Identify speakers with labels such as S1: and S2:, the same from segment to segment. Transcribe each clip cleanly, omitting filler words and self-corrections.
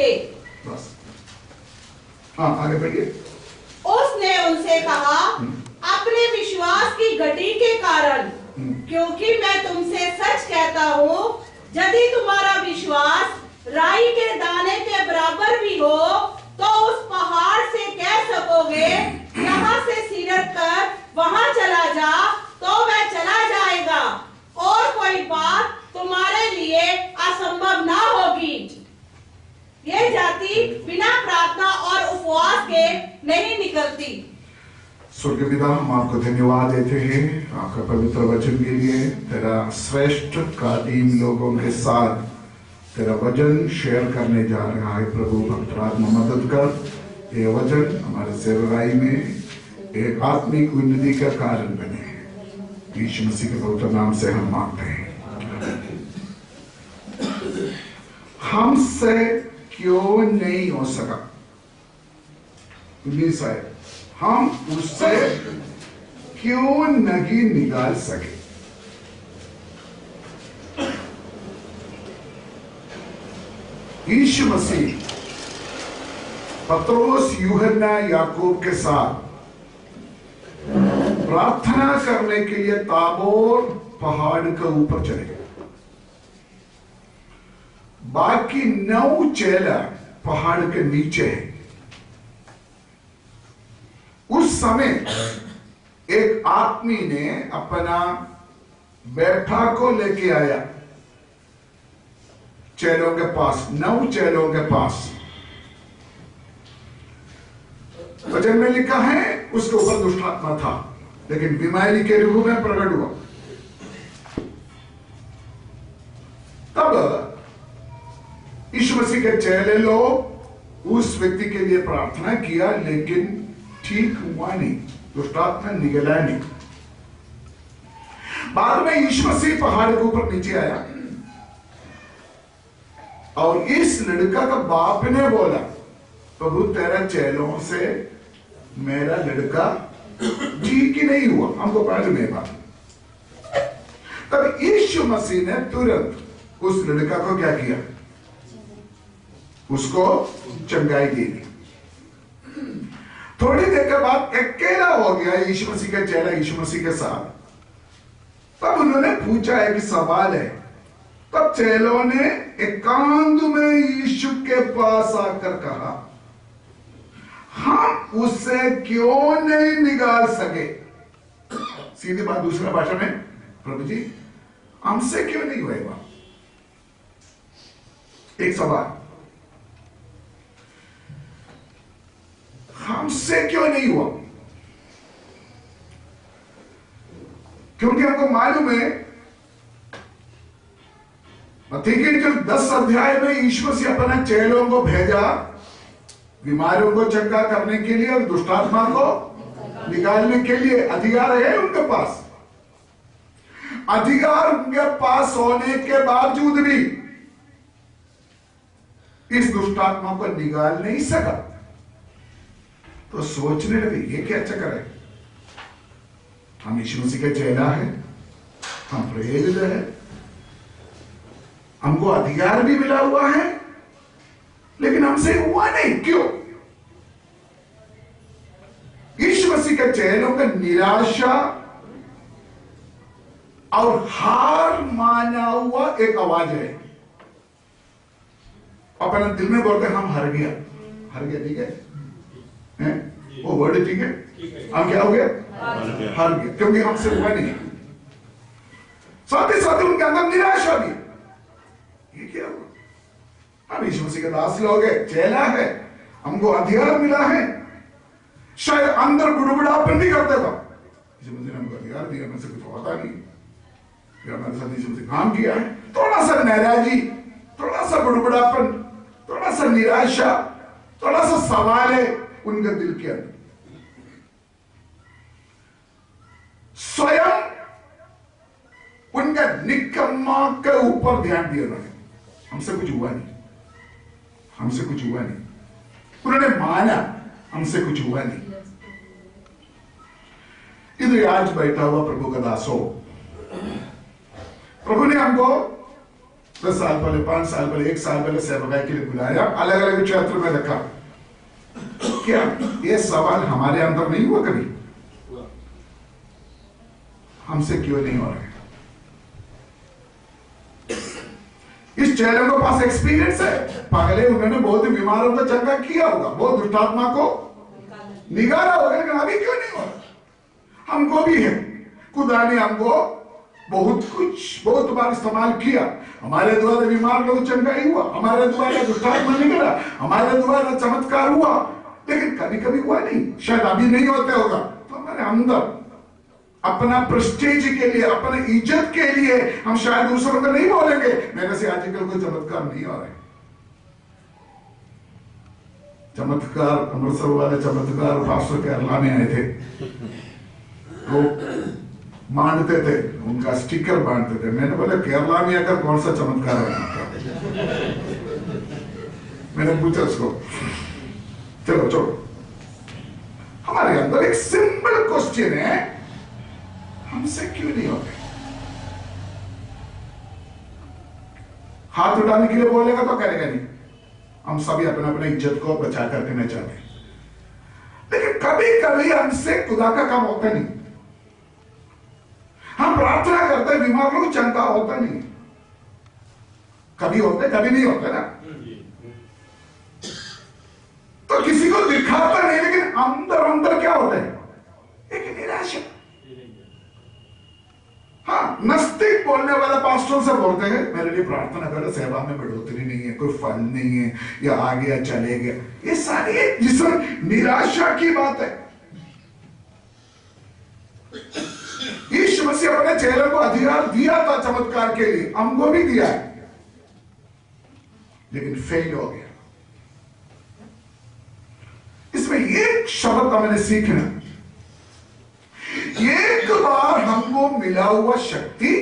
S1: थे।
S2: बस, हाँ आगे बढ़िए।
S1: उसने उनसे कहा, अपने विश्वास की घटी के कारण, क्योंकि मैं तुमसे सच कहता हूँ, यदि तुम्हारा विश्वास राई के दाने के बराबर भी हो, तो उस पहाड़ से कह सकोगे, यहाँ से सिरक कर वहां चला जा, तो वह चला जाएगा, और कोई बात तुम्हारे लिए असंभव ना होगी। ये जाति बिना प्रार्थना और उपवास के नहीं निकलती।
S2: स्वर्गीय पिता, हम आपको धन्यवाद देते हैं आपका पवित्र वचन के लिए। तेरा श्रेष्ठ का टीम लोगों के साथ तेरा वचन शेयर करने जा रहा है। प्रभु पवित्र आत्मा मदद कर, ये वचन हमारे सेवकाई में एक आत्मिक उन्नति का कारण बने। यीशु मसीह के पवित्र नाम से हम मांगते हैं। हमसे क्यों नहीं हो सका? हम उससे क्यों नहीं निकाल सके? यीशु मसीह पत्रोस, यूहन्ना, याकूब के साथ प्रार्थना करने के लिए ताबोर पहाड़ के ऊपर चले गए। बाकी 9 चेला पहाड़ के नीचे है। उस समय एक आदमी ने अपना बैठा को लेके आया चेलों के पास, 9 चेलों के पास। वचन में लिखा है उसके ऊपर दुष्ट आत्मा था, लेकिन बीमारी के रूप में प्रकट हुआ। तब यीशु मसीह के चेले लोग उस व्यक्ति के लिए प्रार्थना किया, लेकिन ठीक हुआ नहीं, दुष्ट आत्मा निकला नहीं। बाद में यीशु मसीह पहाड़ के ऊपर नीचे आया और इस लड़का का बाप ने बोला, प्रभु तेरा चेलों से मेरा लड़का ठीक ही नहीं हुआ, हमको मालूम है बात। तब यीशु मसीह ने तुरंत उस लड़का को क्या किया? उसको चंगाई दे दी। थोड़ी देर के बाद अकेला हो गया यीशु मसीह का चेला यीशु मसीह के साथ। तब उन्होंने पूछा एक सवाल है। तब चेलों ने एकांत में यीशु के पास आकर कहा, हम उससे क्यों नहीं निकाल सके? सीधी बात दूसरा भाषा में, प्रभु जी हमसे क्यों नहीं हुआ? एक सवाल, हमसे क्यों नहीं हुआ? क्योंकि हमको मालूम है मत्ती के 10 अध्याय में यीशु मसीह अपने चेलों को भेजा बीमारियों को चंगा करने के लिए और दुष्टात्मा को निकालने के लिए। अधिकार है उनके पास। अधिकार उनके पास होने के बावजूद भी इस दुष्टात्मा को निकाल नहीं सका। तो सोचने लगे ये क्या चक्कर है? हम यीशु मसीह के चेला है, हम प्रेरित है, हमको अधिकार भी मिला हुआ है, लेकिन हमसे हुआ नहीं। क्यों? यीशु मसीह के चेलों का निराशा और हार माना हुआ एक आवाज है। अपने दिल में बोलते हम हार गया, हार गया, ठीक है? वो वर्ड ठीक है? हम क्या हो गया? हार गया, क्योंकि हमसे हुआ नहीं। साथ ही साथ उनके अंदर निराशा भी। ये क्या हुआ? हम यीशु मसीह के दास लोग है, चेला है, हमको अधिकार मिला है। शायद अंदर गुड़गुड़ापन भी करते था। यीशु मसीह ने हमको अधिकार दिया, मैं से कुछ होता नहीं, फिर हमारे साथ यीशु मसीह काम किया है। थोड़ा सा नाराजगी, थोड़ा सा गुड़गुड़ापन, थोड़ा सा निराशा, थोड़ा सा सवाल है उनके दिल के अंदर। स्वयं उनका निकम्मा के ऊपर ध्यान दिया उन्होंने। हमसे कुछ हुआ नहीं, हमसे कुछ हुआ नहीं। उन्होंने माना हमसे कुछ हुआ नहीं। इधर आज बैठा हुआ प्रभु का दास हो, प्रभु ने हमको 10 साल पहले, 5 साल पहले, 1 साल पहले सेवकाई के लिए बुलाया, अलग अलग क्षेत्र में रखा। क्या ये सवाल हमारे अंदर नहीं हुआ कभी? हमसे क्यों नहीं हो रहा है? इस चेलों के पास एक्सपीरियंस है, पहले उन्होंने बहुत बीमारों को चंगा किया होगा, बहुत दुष्टात्मा को निकाला होगा, लेकिन अभी क्यों नहीं हो रहा? हमको भी है, खुदा ने हमको बहुत बार इस्तेमाल किया, हमारे द्वारा बीमार लोग चंगाई हुआ, हमारे द्वारा दुष्टात्मा निकला, हमारे द्वारा चमत्कार हुआ, लेकिन कभी कभी हुआ नहीं, शायद अभी नहीं होते होगा। तो हमारे अंदर अपना प्रेस्टीज के लिए, अपने इज्जत के लिए हम शायद दूसरों को नहीं बोलेंगे मेरे से आजकल कोई चमत्कार नहीं हो रहा है। चमत्कार, अमृतसर वाले चमत्कार पास्टर केरला में आए थे, वो बांटते थे, उनका स्टिकर बांटते थे। मैंने बोला केरला में आकर कौन सा चमत्कार है? मैंने पूछा उसको, चलो छोड़ो। हमारे अंदर एक सिंपल क्वेश्चन है, हमसे क्यों नहीं होते? हाथ उठाने के लिए बोलेगा तो करेगा नहीं, हम सभी अपने अपने इज्जत को बचा कर देना चाहते हैं, लेकिन कभी कभी हमसे खुदा का काम होता नहीं। हम प्रार्थना करते हैं, बीमार लोग चंगा होता नहीं, कभी होते कभी नहीं होते ना, तो किसी को दिखाता नहीं, लेकिन अंदर अंदर क्या होता है? एक निराशा। हाँ, नस्तिक बोलने वाला पास्टर से बोलते हैं मेरे लिए प्रार्थना करो, सेवा में बढ़ोतरी नहीं है, कोई फल नहीं है, या आ गया चले गया, ये सारी जिसमें निराशा की बात है। यीशु मसीह अपने चेलों को अधिकार दिया था चमत्कार के लिए, हमको भी दिया है, लेकिन फेल हो गया। इसमें एक शब्द हमने सीखना, एक बार हमको मिला हुआ शक्ति,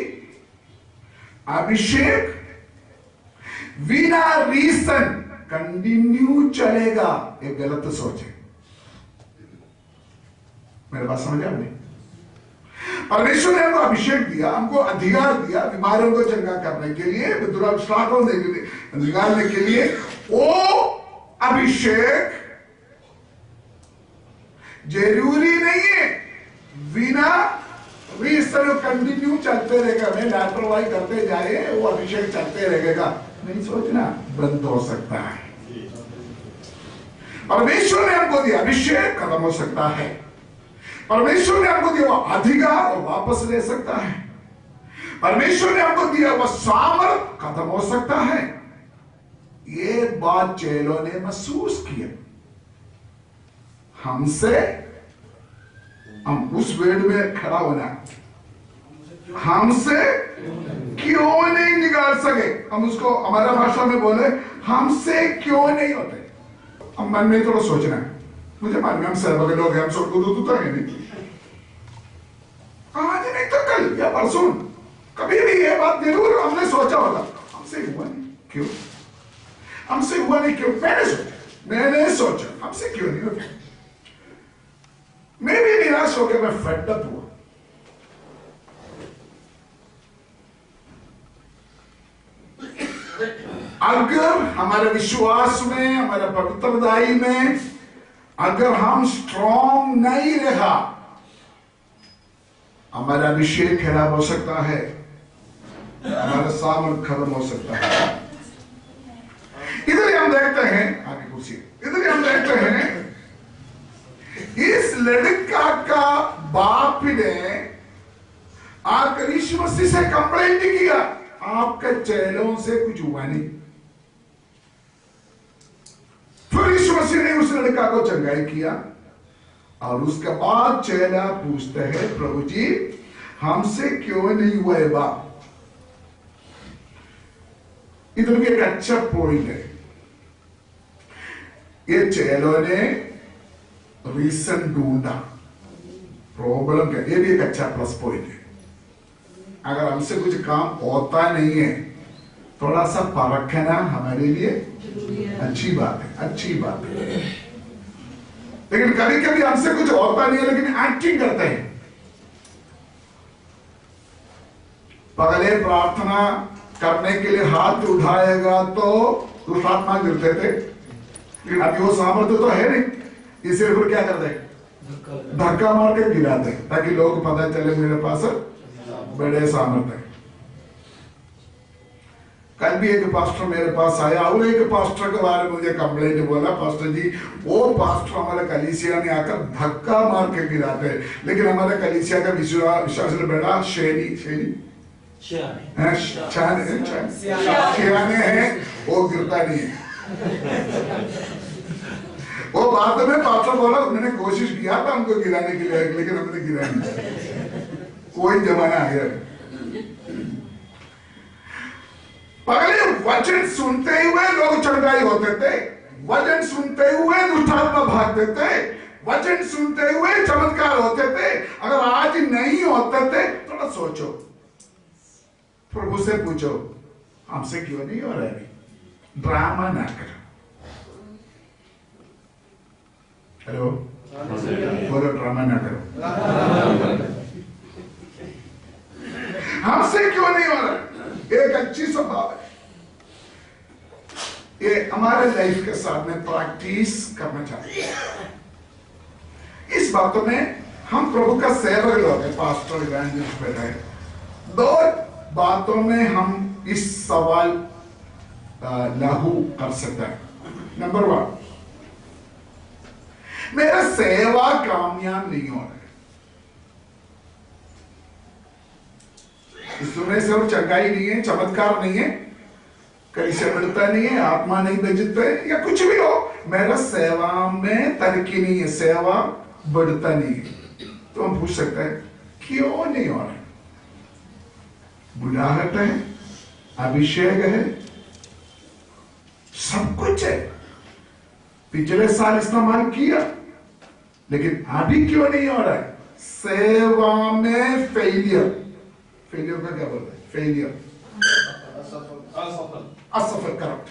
S2: अभिषेक बिना रीजन कंटिन्यू चलेगा, एक गलत सोच है। मेरे बात समझ आपने? परमेश्वर ने हमको अभिषेक दिया, हमको अधिकार दिया बीमारों को चंगा करने के लिए, दुरात्माओं को निकालने के लिए। वो अभिषेक जरूरी नहीं है बिना रीजन कंटिन्यू चलते रहेगा, मैं लापरवाही करते जाए वो अभिषेक चलते रहेगा, नहीं सोचना, बंद हो सकता है। परमेश्वर ने हमको दिया अभिषेक, खत्म हो सकता है। परमेश्वर ने हमको दिया अधिकार, और वापस ले सकता है। परमेश्वर ने हमको दिया वह सामर्थ, खत्म हो सकता है। ये बात चेलों ने महसूस किया। हमसे, हम उस वेड में खड़ा होना, हमसे क्यों नहीं निकाल सके? हम उसको हमारा भाषा में बोले, हमसे क्यों नहीं होते? हम मन में थोड़ा सोचना है, मुझे मालूम है हम सर्व के लोग हैं, हम सबको दूध है नहीं, आज नहीं तो कल या परसों कभी भी ये बात जरूर हमने सोचा होगा, हमसे हुआ नहीं क्यों? हमसे हुआ नहीं क्यों? मैंने सोचा हमसे क्यों नहीं होता? मैं भी निराश हो गया, मैं फेड अप हुआ। अगर हमारे विश्वास में, हमारे पवित्रताई में अगर हम स्ट्रॉन्ग नहीं रहा, हमारा अभिषेक खराब हो सकता है, हमारा सामर्थ खत्म हो सकता है। इधर हम देखते हैं, आगे कुर्सी, इधर हम देखते हैं इस लड़का का बाप ने आकर यीशु मसीह से कंप्लेंट किया, आपके चेलों से कुछ हुआ नहीं। फिर यीशु मसीह ने उस लड़का को चंगाई किया, और उसके बाद चेला पूछते हैं, प्रभु जी हमसे क्यों नहीं हुआ है बाप? इधर भी एक अच्छा पॉइंट है। ये चेलों ने रीजन ढूंढा, प्रॉब्लम क्या, ये भी एक अच्छा प्लस पॉइंट है। अगर हमसे कुछ काम होता नहीं है, थोड़ा सा परखना हमारे लिए अच्छी बात है, अच्छी बात है। लेकिन कभी कभी हमसे कुछ होता नहीं है, लेकिन एक्टिंग करते हैं। पहले प्रार्थना करने के लिए हाथ उठाएगा तो दुष्टात्मा गिरते थे, लेकिन अभी वो सामर्थ्य तो है नहीं, इसलिए फिर क्या करते, धक्का मार के गिराते ताकि लोग पता चले मेरे पास बड़े सामर्थ्य है। कल भी एक पास्टर मेरे पास आया और एक पास्टर के बारे में मुझे कंप्लेंट बोला, पास्टर जी वो पास्टर हमारे कलीसिया में आकर धक्का मार के गिराते हैं, लेकिन हमारे कलीसिया का विश्वास बड़ा सियाने हैं, वो गिरता नहीं है। वो बाद में पास्टर बोला उन्होंने कोशिश किया था हमको गिराने के लिए, लेकिन हमने गिरा नहीं। कोई जमाना आ गया। पहले वचन सुनते हुए लोग चंगाई होते थे, वचन सुनते हुए दुष्टात्मा भागते थे, वचन सुनते हुए चमत्कार होते थे। अगर आज नहीं होते थे, थोड़ा सोचो, प्रभु से पूछो हमसे क्यों नहीं हो रहा है। ड्रामा ना करो। हेलो, बोलो ड्रामा ना करो। हमसे क्यों नहीं हो रहा? एक अच्छी स्वभाव है, ये हमारे लाइफ के साथ में प्रैक्टिस करना चाहते हैं। इस बातों में हम प्रभु का सेवक लोग हैं, पास्टर इवेंजलिस्ट बैठा है। दो बातों में हम इस सवाल लागू कर सकते हैं। नंबर 1, मेरा सेवा कामयाब नहीं हो रहा है। इसमें से और चंगाई नहीं है, चमत्कार नहीं है, कलीसिया मिलता नहीं है, आत्मा नहीं बजता है, या कुछ भी हो, मेरा सेवा में तरक्की नहीं है, सेवा बढ़ता नहीं है। तो हम पूछ सकते हैं क्यों नहीं हो रहा है? बुढ़ाहट है, अभिषेक है, सब कुछ है, पिछले साल इस्तेमाल किया, लेकिन अभी क्यों नहीं हो रहा है? सेवा में फेलियर। फेलियर का क्या बोलते हैं? फेलियर, असफल, करेक्ट।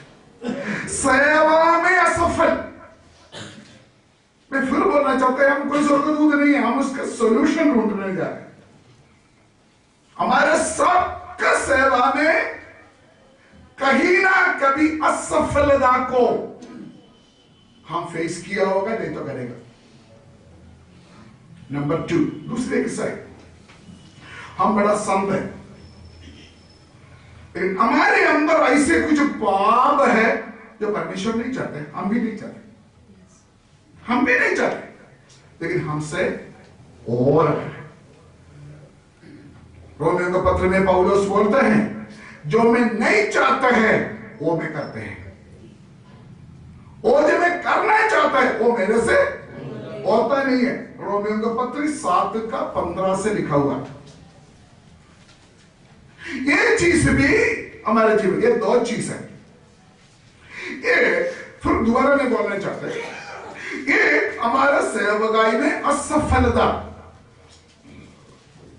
S2: सेवा में असफल। मैं फिर बोलना चाहता है, हम कोई स्वर्गदूत नहीं है, हम उसका सॉल्यूशन ढूंढने जा रहे हैं। हमारे सबका सेवा में कहीं ना कभी असफलता को हम फेस किया होगा, नहीं तो करेगा। नंबर 2, दूसरे की साइड, हम बड़ा संत है, लेकिन हमारे अंदर ऐसे कुछ पाप है जो परमेश्वर नहीं चाहते, हम भी नहीं चाहते, हम भी नहीं चाहते, लेकिन हमसे और रोमियो के पत्र में पौलुस बोलते हैं, जो मैं नहीं चाहता है वो मैं करते हैं, वो जो मैं करना चाहता है वो मेरे से होता नहीं है। रोमियो के पत्र 7:15 से लिखा हुआ। ये चीज भी हमारे जीवन, ये 2 चीज है। ये फिर दोबारा नहीं बोलना चाहते, ये हमारा सेवकाई में असफलता,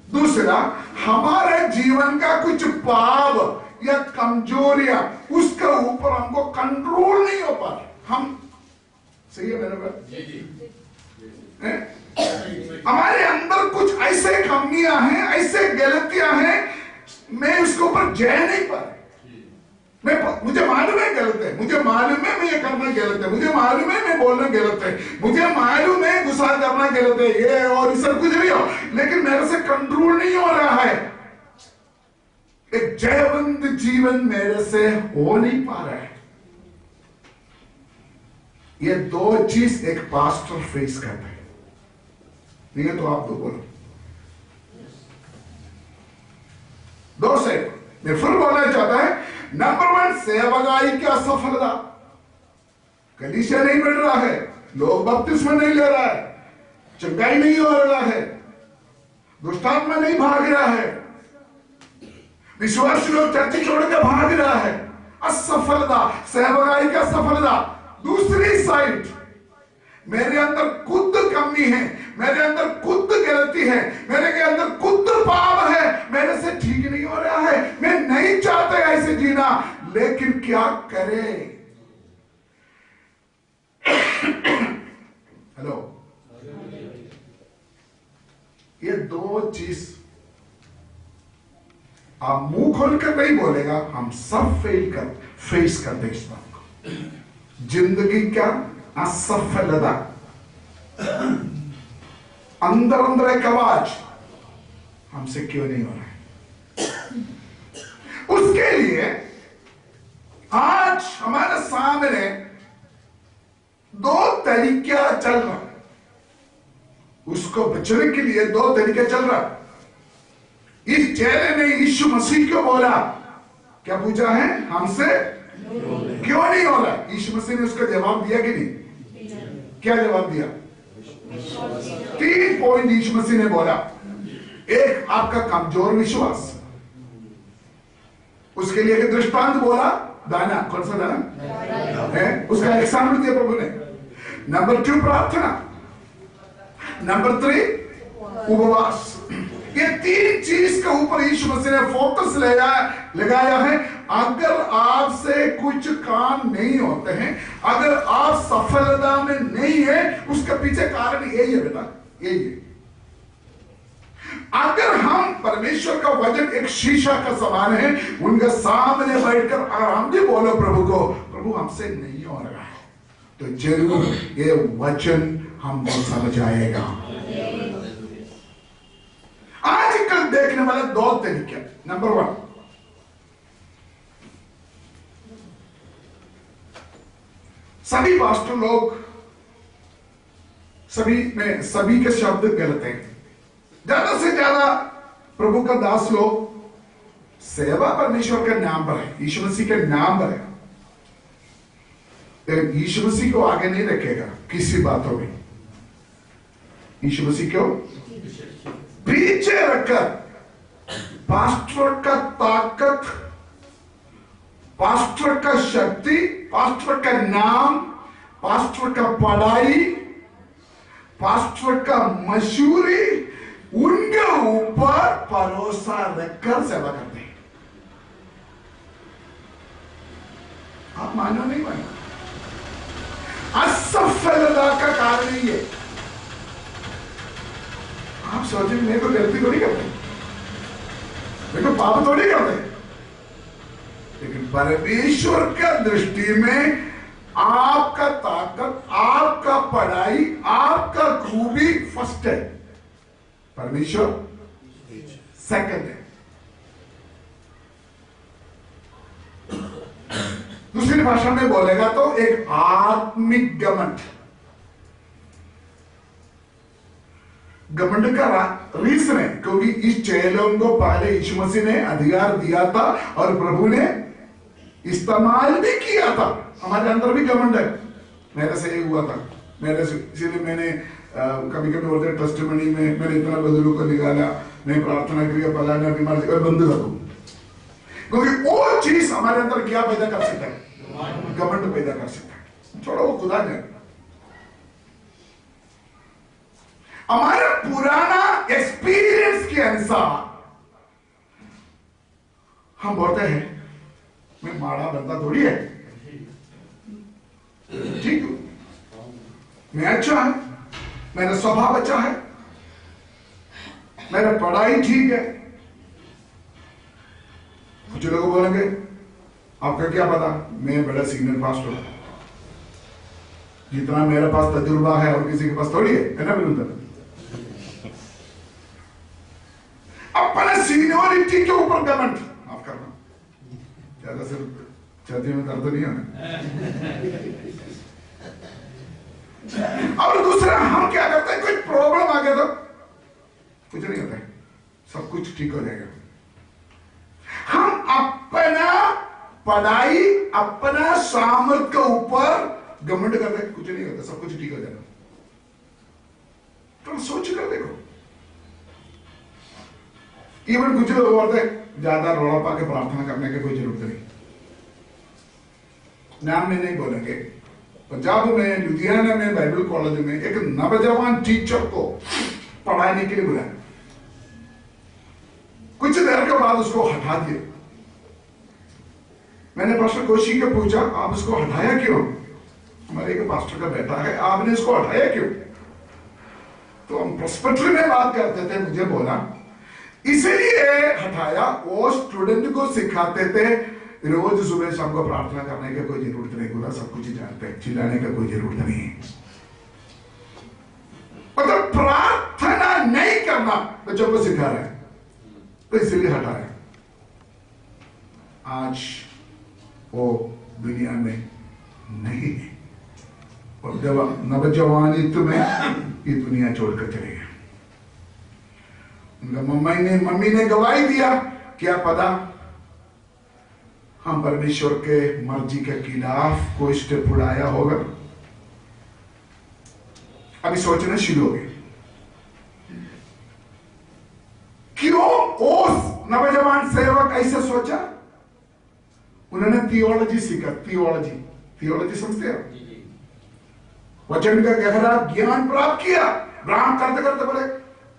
S2: दूसरा हमारे जीवन का कुछ पाप या कमजोरियां, उसके ऊपर हमको कंट्रोल नहीं हो पा रहा। हम सही है मेरे बात? हमारे अंदर कुछ ऐसे कमियां हैं, ऐसे गलतियां हैं, मैं उसके ऊपर जय नहीं पा रहा। मुझे मालूम है गलत है, मुझे मालूम है मैं ये करना गलत है, मुझे मालूम है मैं बोलना गलत है, मुझे मालूम है गुस्सा करना गलत है, ये और इस सब कुछ नहीं हो, लेकिन मेरे से कंट्रोल नहीं हो रहा है। एक जयवंत जीवन मेरे से हो नहीं पा रहा है। ये 2 चीज एक पास्टर फेस करता है। नहीं है तो आप 2 बोलो। 2 से मैं फिर बोलना चाहता है, नंबर 1 सेवकाई की असफलता, कलीसिया नहीं मिल रहा है, लोग बपतिस्मा नहीं ले रहा है, चंगाई नहीं हो रहा है, दुष्टात्मा नहीं भाग रहा है, विश्वासी लोग चर्च छोड़ के भाग रहा है। असफलता, सेवकाई की असफलता। दूसरी साइड, मेरे अंदर खुद कमी है, मेरे अंदर खुद गलती है, मेरे के अंदर खुद पाप है, मेरे से ठीक नहीं हो रहा है, मैं नहीं चाहता ऐसे जीना, लेकिन क्या करे? हेलो, ये 2 चीज आप मुंह खोलकर नहीं बोलेगा, हम सब फेस करते इस बात को। जिंदगी क्या असफलता, अंदर अंदर एक आवाज, हमसे क्यों नहीं हो रहा है। उसके लिए आज हमारे सामने दो तरीका चल रहा, उसको बचने के लिए दो तरीके चल रहा। इस चेले ने यीशु मसीह को बोला, क्या पूछा है, हमसे क्यों नहीं हो रहा। यीशु मसीह ने उसका जवाब दिया कि नहीं, क्या जवाब दिया। 3 पॉइंट यीशु मसीह ने बोला। एक, आपका कमजोर विश्वास, उसके लिए एक दृष्टांत बोला, दाना, कौन सा दाना है, उसका एग्जाम्पल दिया प्रभु ने। नंबर 2 प्रार्थना, नंबर 3 उपवास। ये 3 चीज के ऊपर यीशु मसीह ने फोकस लगाया है। अगर आपसे कुछ काम नहीं होते हैं, अगर आप सफलता में नहीं है, उसके पीछे कारण यही है बेटा, यही है। अगर हम परमेश्वर का वचन एक शीशा का समान है, उनके सामने बैठकर अगर हम भी बोलो प्रभु को, प्रभु हमसे नहीं हो रहा है, तो जरूर ये वचन हमको समझ आएगा। आजकल देखने वाले 2 तरीके। नंबर 1, सभी पास्टर लोग, सभी के शब्द गलत हैं। ज्यादा से ज्यादा प्रभु का दास लोग सेवा परमेश्वर के नाम पर है, यीशु मसीह के नाम पर है, लेकिन यीशु मसीह को आगे नहीं रखेगा किसी बातों में। यीशु मसीह को पीछे रखकर पास्टर का ताकत, पास्टर का शक्ति, पास्टर का नाम, पास्टर का पढ़ाई, पास्टर का मशहूरी, उनके ऊपर भरोसा रखकर सेवा करते हैं। आप मानो नहीं मानो, असफलता का कारण ही है। आप सोचेंगे मैं तो गलती थोड़ी करते, मैं तो पाप थोड़ी करते, लेकिन परमेश्वर का दृष्टि में आपका ताकत, आपका पढ़ाई, आपका खूबी फर्स्ट है, परमेश्वर सेकंड है। दूसरी भाषा में बोलेगा तो एक आत्मिक घमंड। घमंड का रीजन है क्योंकि इस चेलों को पहले यीशु मसीह ने अधिकार दिया था और प्रभु ने इस्तेमाल भी किया था। हमारे अंदर भी घमंड है, मेरे से ही हुआ था, मेरे से, इसीलिए मैंने कभी कभी बोलते टेस्टिमनी में मैंने इतना बदलू को निकाला, मैं प्रार्थना किया, फलाना बीमार से बंद कर दूं, क्योंकि वो चीज हमारे अंदर क्या पैदा कर सकता है, घमंड पैदा कर सकता है। छोड़ो वो खुदा ने। हमारा पुराना एक्सपीरियंस के अनुसार हम बोलते हैं मैं माड़ा बंदा थोड़ी है, ठीक हूं, मैं अच्छा है, मेरा स्वभाव अच्छा है, मेरा पढ़ाई ठीक है। कुछ लोग बोलेंगे आपका क्या पता, मैं बड़ा सीनियर पास्टर हूं, जितना मेरे पास तजुर्बा है और किसी के पास थोड़ी है ना बिल्कुल। अपने सीनियरिटी के ऊपर घमंड माफ करना, ज्यादा सिर्फ छाती में दर्द नहीं होना। और दूसरा हम क्या करते हैं, कोई प्रॉब्लम आ गया तो कुछ नहीं होता है, सब कुछ ठीक हो जाएगा। हम अपना पढ़ाई, अपना सामर्थ के ऊपर घमंड करते हैं, कुछ नहीं होता, सब कुछ ठीक हो जाएगा। तो सोच कर देखो, इवन कुछ लोग बोलते हैं ज्यादा रोड़ा पाके प्रार्थना करने की कोई जरूरत नहीं। नाम में नहीं बोलेंगे, पंजाब में लुधियाना में बाइबल कॉलेज में एक नौजवान टीचर को पढ़ाने के लिए बुलाया, कुछ देर के बाद उसको हटा दिया। मैंने पास्टर कोशी को पूछा आप उसको हटाया क्यों, हमारे एक पास्टर का बेटा है, आपने इसको हटाया क्यों। तो हम प्रोस्पेक्टली में बात करते थे, मुझे बोला इसलिए हटाया। वो स्टूडेंट को सिखाते थे रोज सुबह शाम को प्रार्थना करने की कोई जरूरत नहीं, खुदा सब कुछ जानते हैं, चिल्लाने का कोई जरूरत नहीं। मतलब प्रार्थना नहीं करना बच्चों को सिखा रहे हैं, तो इसलिए हटाया। आज वो दुनिया में नहीं है, और जब नवजवानित्व में ये दुनिया छोड़कर चले गए। उनका मम्मी ने गवाही दिया, क्या पता हम परमेश्वर के मर्जी के खिलाफ कोई स्टेप उड़ाया होगा। अभी सोचना शुरू हो गए, क्यों उस नौजवान सेवक ऐसे सोचा? उन्होंने थियोलॉजी सीखा। थियोलॉजी समझते हो? वचन का गहरा ज्ञान प्राप्त किया। ब्राह्मण करते करते बोले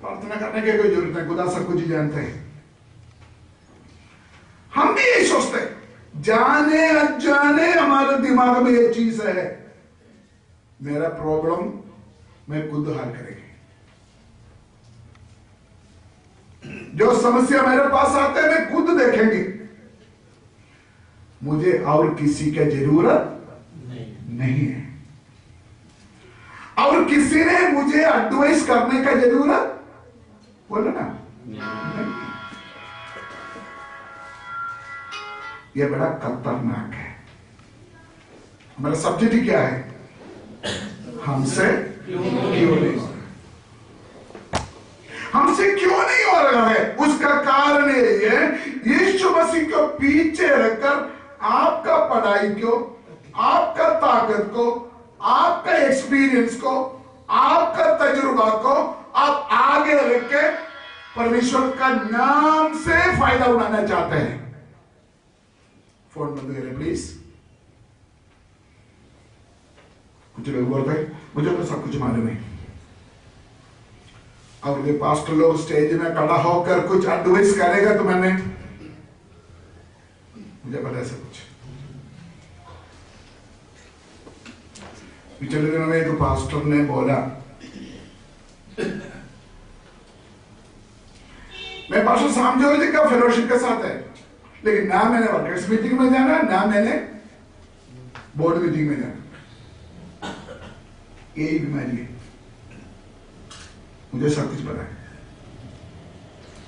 S2: प्रार्थना करने की कोई जरूरत नहीं, खुदा सब कुछ जानते हैं। हम भी यही सोचते हैं, जाने अनजाने हमारे दिमाग में ये चीज है, मेरा प्रॉब्लम मैं खुद हल करेंगे। जो समस्या मेरे पास आते हैं मैं खुद देखेंगे, मुझे और किसी की जरूरत नहीं है, और किसी ने मुझे एडवाइस करने का जरूरत बोलो ना नहीं। ये बड़ा खतरनाक है। हमारा सब्जेक्ट क्या है? हमसे क्यों नहीं हो रहा? हमसे क्यों नहीं हो रहा है? उसका कारण ये है, यीशु मसीह को पीछे रखकर आपका पढ़ाई को, आपका ताकत को, आपका एक्सपीरियंस को, आपका तजुर्बा को आप आगे रख के परमेश्वर का नाम से फायदा उठाना चाहते हैं। फोन बंद करें प्लीज। कुछ लोग बोलते हैं मुझे तो सब कुछ मालूम है, और ये पास्टर लोग स्टेज में खड़ा होकर कुछ एडवाइस करेगा तो मैंने मुझे पता है सब कुछ। पिछले दिनों में एक पास्टर ने बोला, मैं पास्टर शाम जोजी का फेलोशिप के साथ है, लेकिन ना मैंने वर्कर्स मीटिंग में जाना, ना मैंने बोर्ड मीटिंग में जाना। यही बीमारी है। मुझे सब कुछ पता है,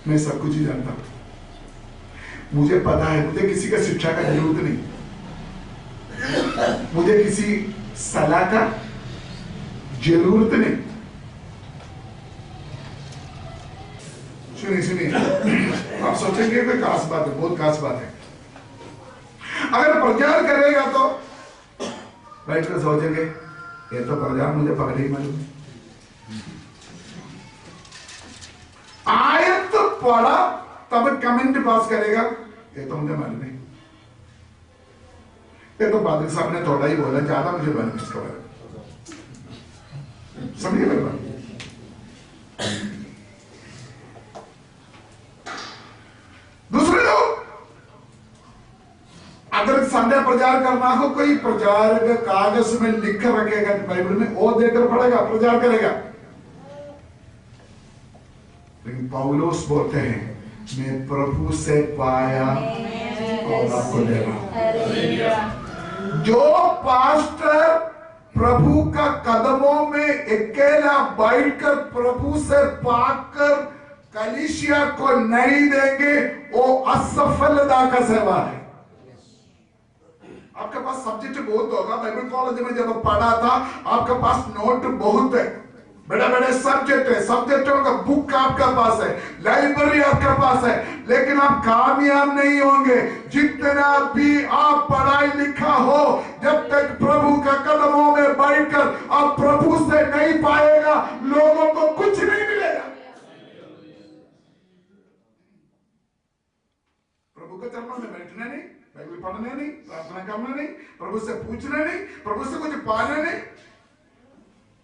S2: मैं सब कुछ ही जानता हूं। मुझे पता है, मुझे किसी का शिक्षा का जरूरत नहीं, मुझे किसी सलाह का जरूरत नहीं। सुनिए आप सोचेंगे कोई खास बात है, बहुत खास बात है। अगर प्रचार करेगा तो बैठकर सोचेंगे ये तो प्रचार मुझे पकड़े ही मालूम है। आयत पढ़ा तब कमेंट पास करेगा, ये तो मुझे मालूम है। ये तो पादरी साहब ने थोड़ा ही बोला, ज्यादा मुझे मालूम है इसका बारे में। समझिए मेरी बात। दूसरे लोग अगर संडे प्रचार करना हो, कोई प्रचार कागज में लिख कर रखेगा बाइबल में, वो देकर पढ़ेगा, प्रचार करेगा। लेकिन पौलुस बोलते हैं मैं प्रभु से पाया और आपको दे रहा हूं। जो पास्टर प्रभु का कदमों में अकेला बैठकर प्रभु से पाकर कलीसिया को नहीं देंगे, वो असफलता का सेवा है। आपके पास सब्जेक्ट बहुत होगा। बाइबल कॉलेज में जब पढ़ा था, आपके पास नोट बहुत है, बड़े बड़े सब्जेक्ट है, सब्जेक्टों का बुक आपके पास है, लाइब्रेरी आपके पास है, लेकिन आप कामयाब नहीं होंगे जितना भी आप पढ़ाई लिखा हो। जब तक प्रभु का कदमों में बैठकर आप प्रभु से नहीं पाएगा, लोगों को कुछ नहीं मिलेगा। प्रभु के चरणों में बैठना नहीं, बाइबल पढ़ने नहीं, प्रार्थना करना नहीं, प्रभु से पूछना नहीं, प्रभु से कुछ पाना नहीं,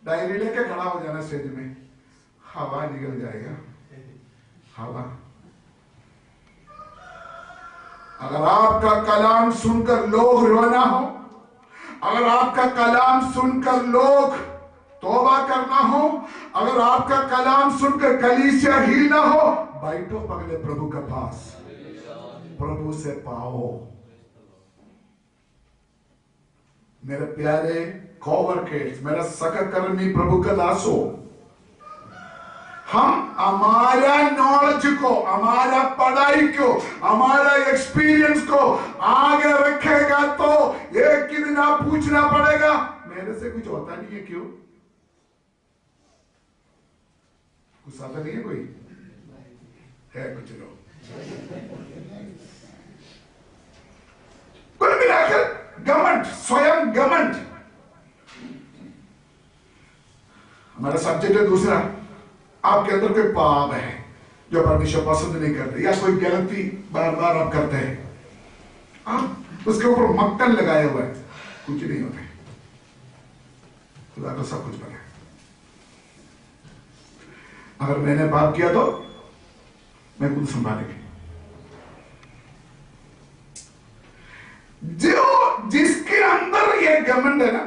S2: डायरी लेके खड़ा हो जाना स्टेज में, हवा निकल जाएगा। हवा। अगर आपका कलाम सुनकर लोग रोना हो, अगर आपका कलाम सुनकर लोग तौबा करना हो, अगर आपका कलाम सुनकर कलीसिया ही ना हो, बैठो पगले प्रभु के पास, प्रभु से पाओ। मेरे प्यारे कोवर्कर्स, मेरा सहकर्मी प्रभु का दासो, हम हमारा नॉलेज को, हमारा पढ़ाई को, हमारा एक्सपीरियंस को आगे रखेगा तो एक ही दिन आप पूछना पड़ेगा, मेरे से कुछ होता नहीं है क्यों? कुछ आता नहीं है कोई है? कुछ लोग कुल मिलाकर घमंड, स्वयं घमंड। हमारा सब्जेक्ट है दूसरा, आपके अंदर कोई पाप है जो परमेश्वर पसंद नहीं करते, या कोई गलती बार बार आप करते हैं, आप उसके ऊपर मक्खन लगाए हुए है, कुछ नहीं होते, खुदा को सब कुछ पता है। अगर मैंने पाप किया तो मैं खुद संभालेंगे। जो जिसके अंदर ये घमंड है ना,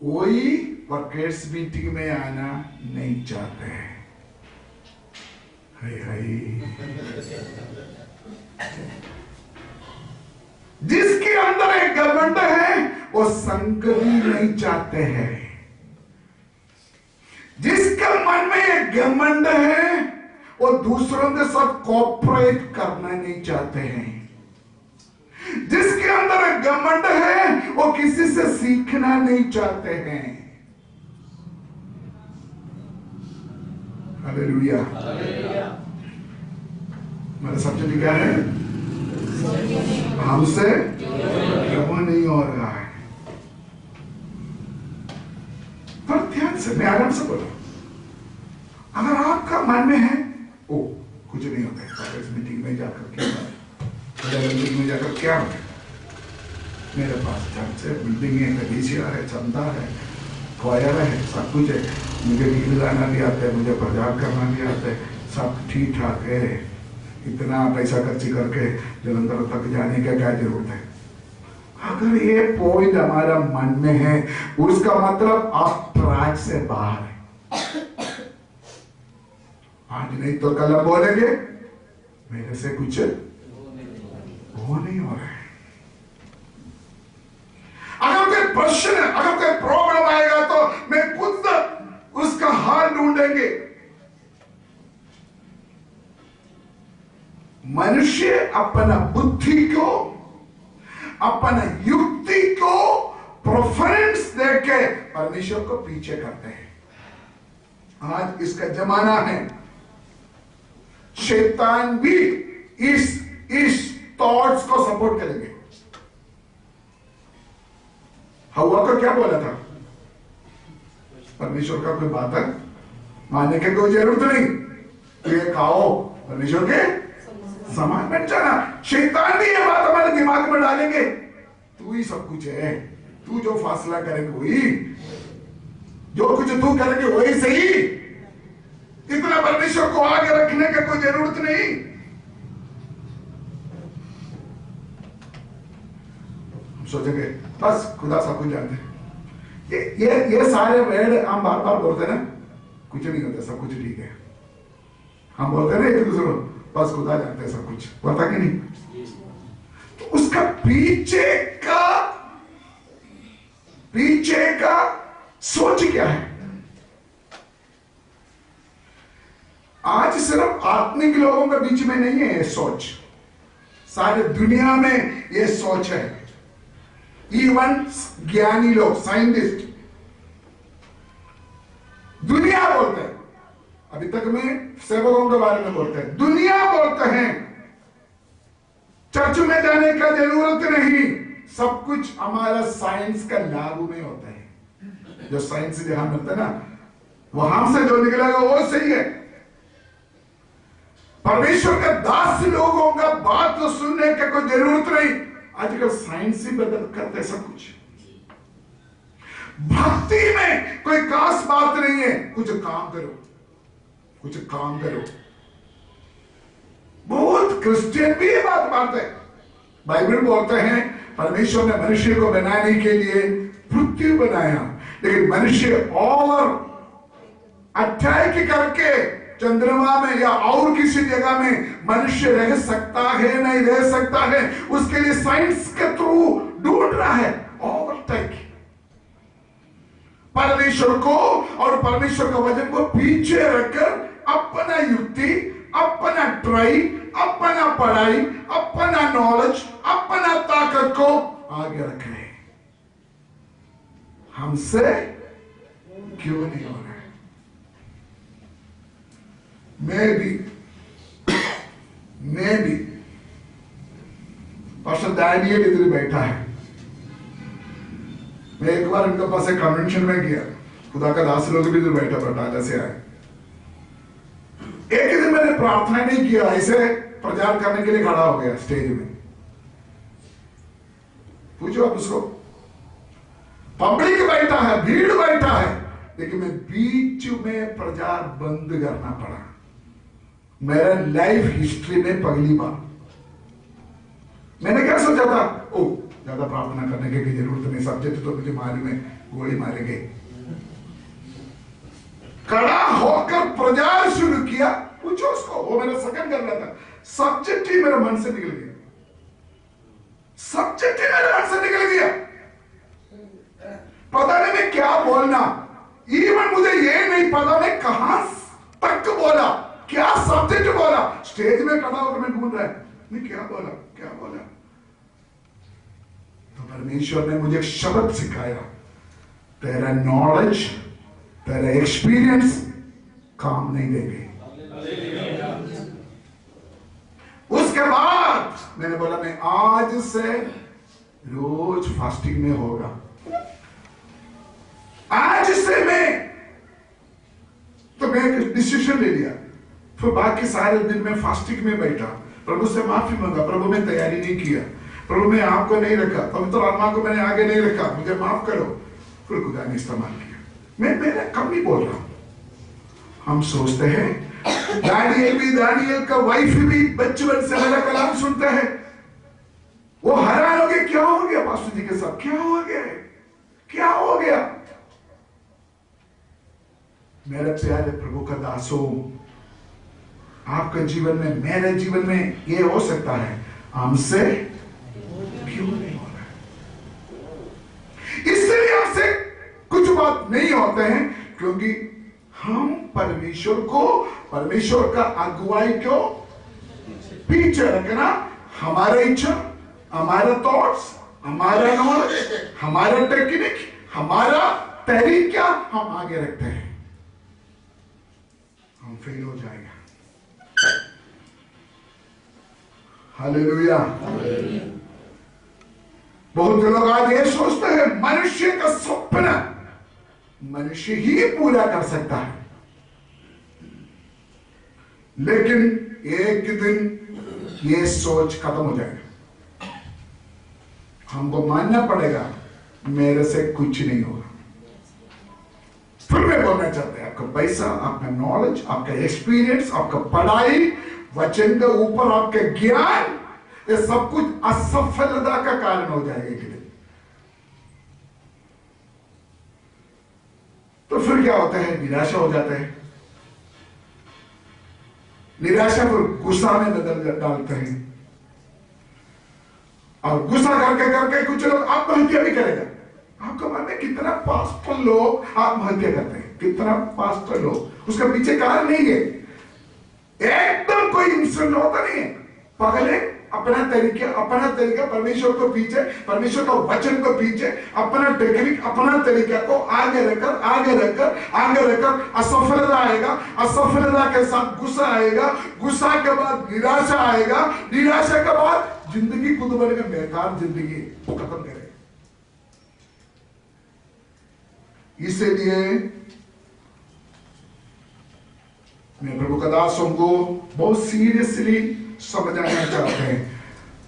S2: वही वर्कर्स मीटिंग में आना नहीं चाहते हैं। हाय हाय, जिसके अंदर एक घमंड है वो संग भी नहीं चाहते हैं। जिसके मन में एक घमंड है वो दूसरों के साथ कोऑपरेट करना नहीं चाहते हैं। जिसके अंदर एक घमंड है वो किसी से सीखना नहीं चाहते हैं। हालेलुया। मेरा सब्जेक्ट क्या है? हमसे क्यों नहीं हो रहा है? पर ध्यान से, मैं आराम से बोलो, अगर आपका मन में है ओ कुछ नहीं होता है, इस मीटिंग में जाकर क्या मीटिंग में जाकर क्या होता है, मेरे पास चर्च है, बिल्डिंग है, कलीसिया है, चंदा है, क्वायर है, सब कुछ है, मुझे गीत गाना भी आता है, मुझे प्रचार करना भी आता है, सब ठीक ठाक है, इतना पैसा खर्च करके जलंधर तक जाने का क्या जरूरत है? अगर ये पॉइंट हमारा मन में है, उसका मतलब आप ट्रैक से बाहर है। आज नहीं तो कल हम बोलेंगे मेरे से कुछ वो नहीं हो रहा है। अगर कोई प्रश्न, अगर कोई प्रॉब्लम आएगा तो मैं खुद उसका हाल ढूंढेंगे। मनुष्य अपना बुद्धि को, अपना युक्ति को प्रेफरेंस देके परमेश्वर को पीछे करते हैं। आज इसका जमाना है। शैतान भी इस थॉट्स को सपोर्ट करेंगे। हवा को क्या बोला था? परमेश्वर का कोई बात है मानने की कोई जरूरत नहीं, ये खाओ, परमेश्वर के समान बन जाना। शैतान भी ये बात हमारे दिमाग में डालेंगे, तू ही सब कुछ है, तू जो फैसला करेंगे वही, जो कुछ तू करेंगे वही सही, इतना परमेश्वर को आगे रखने की कोई जरूरत नहीं। हम सोचेंगे बस खुदा सब कुछ जानते हैं। ये सारे वर्ड हम बार बार बोलते हैं ना, कुछ नहीं होता, सब कुछ ठीक है। हम बोलते हैं ना एक दूसरे, बस खुदा जानते हैं सब कुछ, पता कि नहीं? तो उसका पीछे का सोच क्या है? आज सिर्फ आत्मिक लोगों के बीच में नहीं है ये सोच, सारे दुनिया में ये सोच है। इवन ज्ञानी लोग, साइंटिस्ट, दुनिया बोलते हैं, अभी तक में सेवकों के बारे में बोलते हैं, दुनिया बोलते हैं चर्च में जाने का जरूरत नहीं, सब कुछ हमारा साइंस का लागू में होता है। जो साइंस जहां मिलता है ना, वहां से जो निकलेगा वो सही है। परमेश्वर के दास लोगों का बात तो सुनने की कोई जरूरत नहीं। आजकल साइंस ही बदल करते सब कुछ। भक्ति में कोई खास बात नहीं है, कुछ काम करो, कुछ काम करो। बहुत क्रिश्चियन भी ये बात मानते हैं। बाइबल बोलते हैं परमेश्वर ने मनुष्य को बनाने के लिए पृथ्वी बनाया, लेकिन मनुष्य और अटैक करके चंद्रमा में या और किसी जगह में मनुष्य रह सकता है नहीं रह सकता है, उसके लिए साइंस के थ्रू ढूंढ रहा है ओवरटेक परमेश्वर को और परमेश्वर का वचन को पीछे रखकर अपना युक्ति, अपना ट्राई, अपना पढ़ाई, अपना नॉलेज, अपना ताकत को आगे रख रहे। हमसे क्यों नहीं हो रहा है? मैं भी पास्टर डैनियल इधर बैठा है। मैं एक बार इनके पास एक कन्वेंशन में गया, खुदा का दास लोग भी इधर बैठा, बटाला से आए। एक दिन मैंने प्रार्थना नहीं किया, ऐसे प्रचार करने के लिए खड़ा हो गया स्टेज में। पूछो आप उसको, पब्लिक बैठा है, भीड़ बैठा है, लेकिन मैं बीच में प्रचार बंद करना पड़ा। मेरा लाइफ हिस्ट्री में पहली बार। मैंने क्या सोचा था, ओ ज्यादा प्रार्थना करने की जरूरत नहीं, सब्जेक्ट तो मुझे मालूम है, गोली मारेंगे। खड़ा होकर प्रचार शुरू किया। पूछो उसको, वो मेरा सेकंड कर रहा था। सब्जेक्ट ही मेरे मन से निकल गया, सब्जेक्ट ही मेरे मन से निकल गया। पता नहीं मैं क्या बोलना, इवन मुझे ये नहीं पता मैं कहां तक बोला, क्या सब्जेक्ट बोला। स्टेज में खड़ा होकर मैं ढूंढ रहा है, मैं क्या बोला क्या बोला। तो परमेश्वर ने मुझे एक शब्द सिखाया, तेरा नॉलेज, तेरा एक्सपीरियंस काम नहीं देंगे। उसके बाद मैंने बोला मैं आज से रोज फास्टिंग में होगा, आज से मैं, तो मैं डिसीजन ले लिया। फिर बाकी सारे दिन में फास्टिंग में बैठा, प्रभु से माफी मांगा, प्रभु मैं तैयारी नहीं किया, प्रभु मैं आपको नहीं रखा, पवित्र आत्मा को मैंने आगे नहीं रखा, मुझे माफ करो। फिर खुदा ने इस्तेमाल किया। मैं कम नहीं बोल रहा। हम सोचते हैं दानियल का वाइफ भी बचपन से मेरा कलाम सुनते हैं, वो हैरान हो गए, क्या हो गया पास्टर जी के साथ, क्या हो गया, क्या हो गया। मेरे प्यारे प्रभु का दासों, आपके जीवन में, मेरे जीवन में ये हो सकता है, हमसे क्यों नहीं हो रहा है। इसलिए हमसे कुछ बात नहीं होते हैं, क्योंकि हम परमेश्वर को, परमेश्वर का अगुवाई को पीछे रखना, हमारा इच्छा, हमारा थॉट्स, हमारा नॉलेज, हमारा टेक्निक, हमारा तरीका हम आगे रखते हैं, हम फेल हो जाएगा। हालेलुया। बहुत लोग आज ये सोचते हैं मनुष्य का सपना मनुष्य ही पूरा कर सकता है, लेकिन एक दिन ये सोच खत्म हो जाएगा। हमको मानना पड़ेगा मेरे से कुछ नहीं होगा। फिर मैं बोलना चाहता हूं, आपका पैसा, आपका नॉलेज, आपका एक्सपीरियंस, आपका पढ़ाई, वचन के ऊपर आपका ज्ञान, ये सब कुछ असफलता का कारण हो जाएगा एक दिन। तो फिर क्या होता है, निराशा हो जाता है। निराशा को गुस्सा में बदल डालते हैं, और गुस्सा करके करके कुछ लोग आत्महत्या भी करेगा। आपको मालूम है कितना पास्टर लोग आत्महत्या करते हैं, कितना पास्टर लोग, उसका पीछे कारण नहीं है, एकदम कोई इंसिडेंट होता नहीं है। पहले अपना तरीका परमेश्वर को पीछे, परमेश्वर का वचन को पीछे, अपना टेक्निक, अपना तरीका को आगे रखकर असफलता आएगा, असफलता के साथ गुस्सा आएगा, गुस्सा के बाद निराशा आएगा, निराशा के बाद जिंदगी खुद बनेगा बेकार जिंदगी, खत्म करेगा। इसलिए मैं प्रभु का दासों को बहुत सीरियसली समझाना चाहते हैं,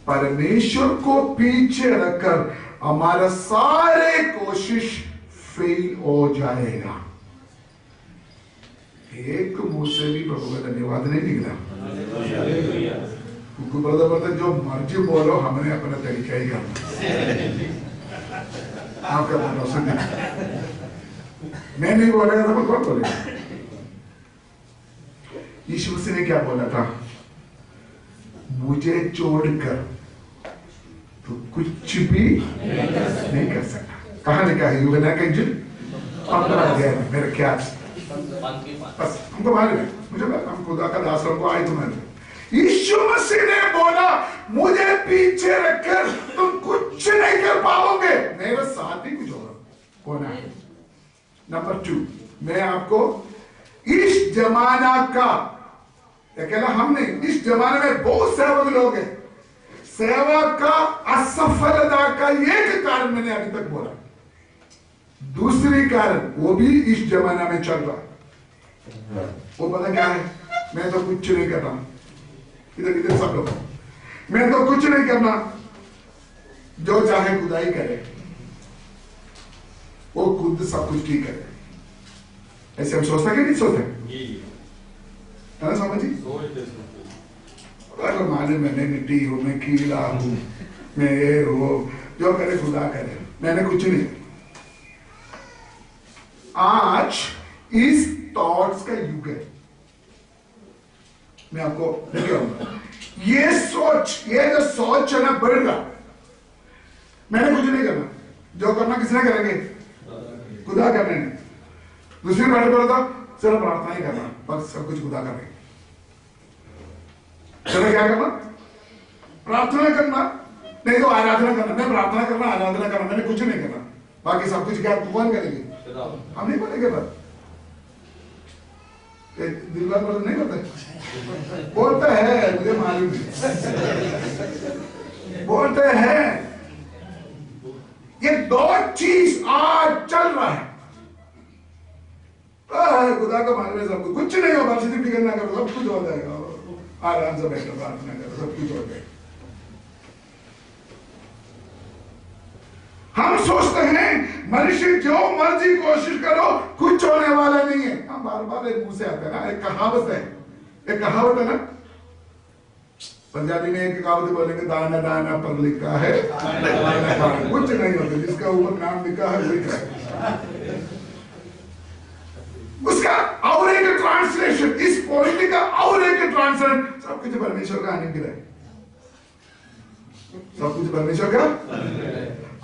S2: परमेश्वर को पीछे रखकर हमारा सारे कोशिश फेल हो जाएगा। एक मुंह से भी प्रभु का धन्यवाद नहीं निकला। ब्रदर जो मर्जी बोलो, हमने अपना तरीका ही करना। आपका भरोसा नहीं। मैं नहीं बोलेगा तो कौन बोलेगा? यीशु मसीह ने क्या बोला था? मुझे छोड़कर तो कुछ भी नहीं कर सकता। कहां लिखा है? यूहन्ना का इंजील 15 अध्याय में मेरे ख्याल से। बस हमको मालूम है, मुझे हम खुदा का दास हमको आए तुम्हारे। यीशु मसीह ने बोला मुझे पीछे रखकर तुम कुछ नहीं कर पाओगे, मेरे साथ ही कुछ होना है। नंबर 2, मैं आपको इस जमाना का, अकेला हम नहीं, इस जमाने में बहुत सेवक लोग हैं। सेवा का असफलता का एक कारण मैंने अभी तक बोला, दूसरी कारण वो भी इस जमाना में चल रहा है। वो पता क्या है? मैं तो कुछ नहीं कर रहा, इधर सब लोग, मैं तो कुछ नहीं करना, जो चाहे खुदाई करे, वो खुद सब कुछ ठीक करे। ऐसे हम सोचते कि नहीं सोचते? है ना समझ जी? मालूम मैं मिट्टी हूं, मैं कीड़ा हूं, मैं ये हूं, जो करे खुदा करे, मैंने कुछ नहीं। आज इस थॉट्स का युग है। मैं आपको ये सोच, ये जो सोच है ना बढ़ रहा, मैंने कुछ नहीं करना, जो करना किसने करेंगे? खुदा करने ने। दूसरी बात बोला था सिर्फ प्रार्थना ही करना, बस सब कुछ खुदा करेंगे। चलो क्या करना? प्रार्थना करना, नहीं तो आराधना करना। मैं प्रार्थना करना, आराधना करना, मैंने कुछ नहीं करना, बाकी सब कुछ क्या कौन करेंगे? हम नहीं बोलेंगे। बस दिल बात बोलते नहीं बोलते, बोलते हैं, मुझे मालूम है, बोलते हैं। ये दो चीज आज चल रहा है। खुदा का मालूम है सब कुछ नहीं होगा, सिर्फ फिक्र ना करो, सब कुछ हो जाएगा, आराम से बैठो, प्रार्थना करो, सब कुछ हो जाएगा। हम सोचते हैं मनुष्य जो मर्जी कोशिश करो कुछ होने वाला नहीं है। हम बार बार एक मुंह से आते हैं ना, एक कहावत है, ना पंजाबी में एक कहावत बोलेंगे, दाना दाना पर लिखा है कुछ नहीं होता, जिसका ऊपर नाम लिखा है वही है। उसका और एक ट्रांसलेशन, इस पॉइंट का और एक ट्रांसलेशन, सब कुछ परमेश्वर का अनुग्रह है, सब कुछ परमेश्वर का।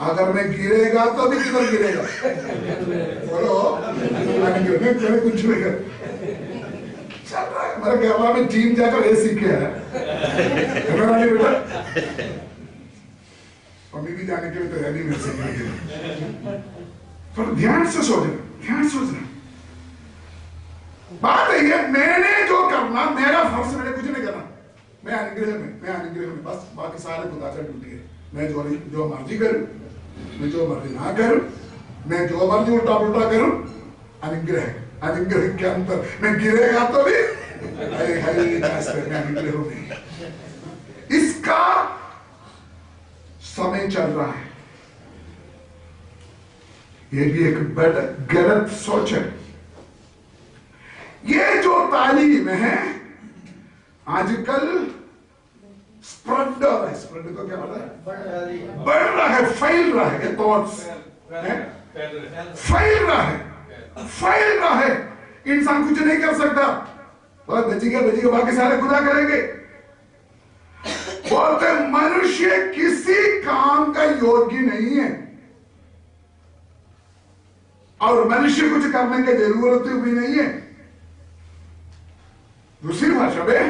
S2: अगर मैं गिरेगा तो भी किधर गिरेगा? बोलो, मैं कुछ नहीं कर चल रहा है। मेरे केरला में टीम जाकर ये सीखे है बेटा, मम्मी भी जाने के लिए तैयारी में सीखने के लिए। थोड़ा ध्यान से सोचना, ध्यान सोचना। बात है मैंने जो करना, मेरा फर्ज, मैंने कुछ नहीं करना, मैं अनुग्रह में, बस बाकी सारे खुदा का ड्यूटी है। मैं जो मर्जी करूं, मैं जो मर्जी ना करूं, मैं जो मर्जी उल्टा पुल्टा करूं, अनुग्रह के अंतर। मैं गिरेगा तो भी मैं अनुग्रह हूं नहीं। इसका समय चल रहा है। ये भी एक बड़ा गलत सोच है। ये जो तालीम है आजकल स्प्रेड है, स्प्रेड को क्या बोलता है? बढ़ रहा है, फैल रहा है, थॉट्स फैल रहा है। इंसान कुछ नहीं कर सकता, बस बचेगा बाकी सारे खुदा करेंगे। बोलते मनुष्य किसी काम का योग्य नहीं है, और मनुष्य कुछ करने की जरूरत भी नहीं है। दूसरी भाषा में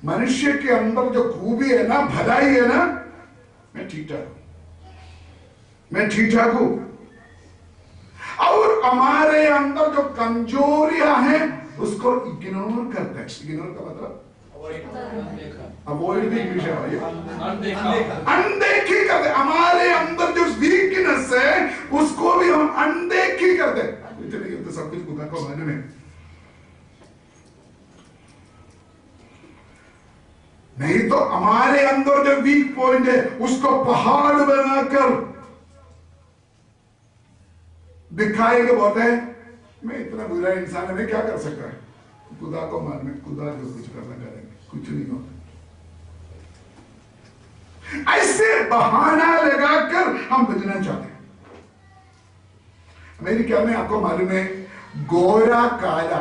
S2: मनुष्य के अंदर जो खूबी है ना, भलाई है ना, मैं ठीक ठाक हूं। और हमारे अंदर जो कमजोरियां हैं उसको इग्नोर करते हैं। इग्नोर का मतलब अवॉइड भी इंग्लिश है भाई, अनदेखी करते। हमारे अंदर जो वीकनेस है उसको भी हम अनदेखी करते। कुछ नहीं होता, सब कुछ खुदा को मालूम है। नहीं तो हमारे अंदर जो वीक पॉइंट है उसको पहाड़ बनाकर दिखाएंगे। बोलते हैं मैं इतना बुरा इंसान है, मैं क्या कर सकता है? खुदा को मालूम है, खुदा जो कुछ करना करेंगे, कुछ नहीं होता। ऐसे बहाना लगाकर हम बचना चाहते हैं। अमेरिका में आपको मालूम है गोरा काला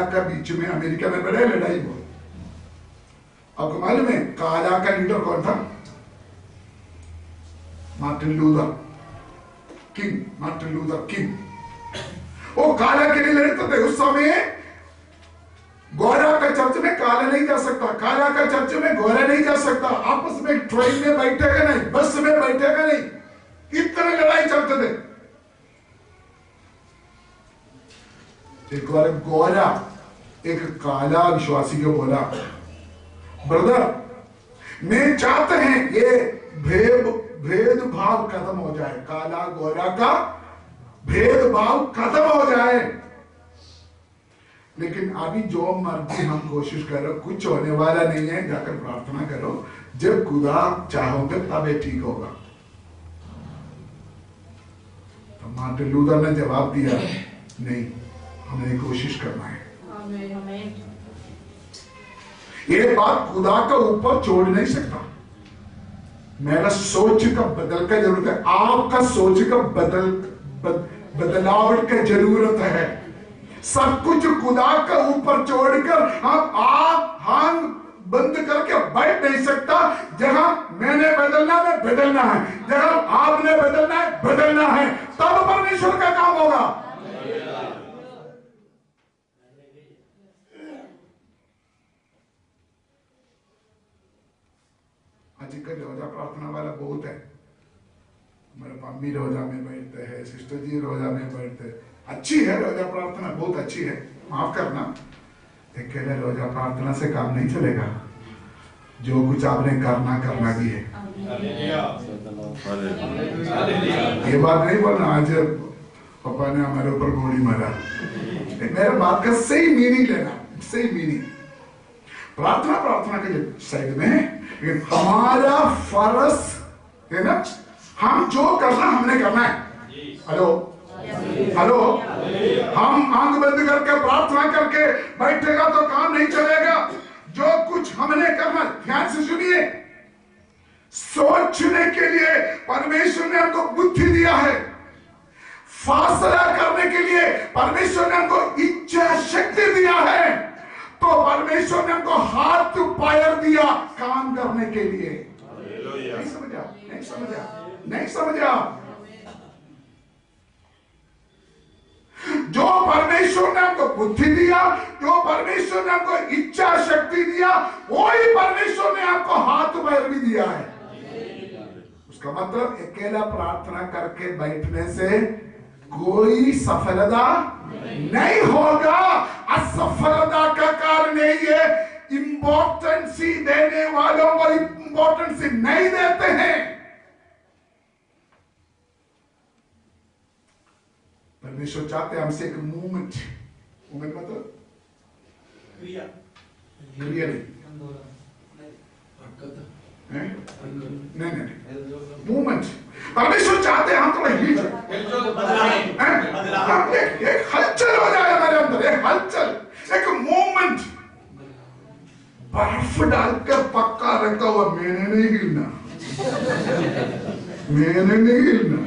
S2: का बीच में अमेरिका में बड़ा लड़ाई हुआ। आपको मालूम है काला का लीडर कौन था? Martin Luther king. वो काला के लिए लड़ते थे उस समय। गोरा का चर्च में काला नहीं जा सकता, काला का चर्च में गोरा नहीं जा सकता, आपस में ट्रेन में बैठेगा नहीं, बस में बैठेगा नहीं, इतने लड़ाई चलते थे। एक बार गोरा एक काला विश्वासी को बोला, ब्रदर मैं चाहते हैं ये भेदभाव खत्म हो जाए, काला गोरा का भेदभाव खत्म हो जाए, लेकिन अभी जो मर्जी हम कोशिश करो कुछ होने वाला नहीं है, जाकर प्रार्थना करो, जब खुदा चाहोगे तब ये ठीक होगा। तो मार्टिन लूथर ने जवाब दिया, नहीं, हमें कोशिश करना है। ये बात खुदा का ऊपर छोड़ नहीं सकता। मेरा सोच का बदल का जरूरत है, आपका सोच का बदलाव का जरूरत है। सब कुछ खुदा का ऊपर छोड़कर हम बंद करके बैठ नहीं सकता। जहां मैंने बदलना है बदलना है, जहां आपने बदलना है बदलना है, तब परमेश्वर का काम होगा। आजकल रोजा प्रार्थना वाला बहुत है। मेरे मम्मी रोजा में बैठते हैं, सिस्टर जी रोजा में बैठते हैं। अच्छी है रोजा प्रार्थना, बहुत अच्छी है, माफ करना। अकेले रोजा प्रार्थना से काम नहीं चलेगा, जो कुछ आपने करना भी है। ये बात नहीं बोलना आज पापा ने हमारे ऊपर गोली मारा, मेरे बात का सही मीनिंग लेना, सही मीनिंग। प्रार्थना के साइड में हमारा फर्ज है ना, हम जो करना हमने करना है। हेलो, हम आंख बंद करके प्रार्थना करके बैठेगा तो काम नहीं चलेगा। जो कुछ हमने करना, ध्यान से सुनिए, सोचने के लिए परमेश्वर ने हमको बुद्धि दिया है, फैसला करने के लिए परमेश्वर ने हमको इच्छा शक्ति दिया है, तो परमेश्वर ने हमको हाथ पैर दिया काम करने के लिए। नहीं समझा। जो परमेश्वर ने हमको बुद्धि दिया, जो परमेश्वर ने हमको इच्छा शक्ति दिया, वही परमेश्वर ने आपको हाथ पैर भी दिया है। उसका मतलब अकेला प्रार्थना करके बैठने से कोई सफलता नहीं होगा। असफलता का कारण यही है, इंपॉर्टेंसी देने वालों को इंपॉर्टेंसी नहीं देते हैं। परमेश्वर चाहते हैं हमसे एक मूवमेंट मतलब क्रिया नहीं, मूवमेंट। परमेश्वर चाहते हैं हम थोड़ा हिल जाए, एक हलचल हो जाए हमारे अंदर, एक हलचल, एक मूवमेंट। बर्फ डालकर पक्का रखा हुआ, मैंने नहीं हिलना।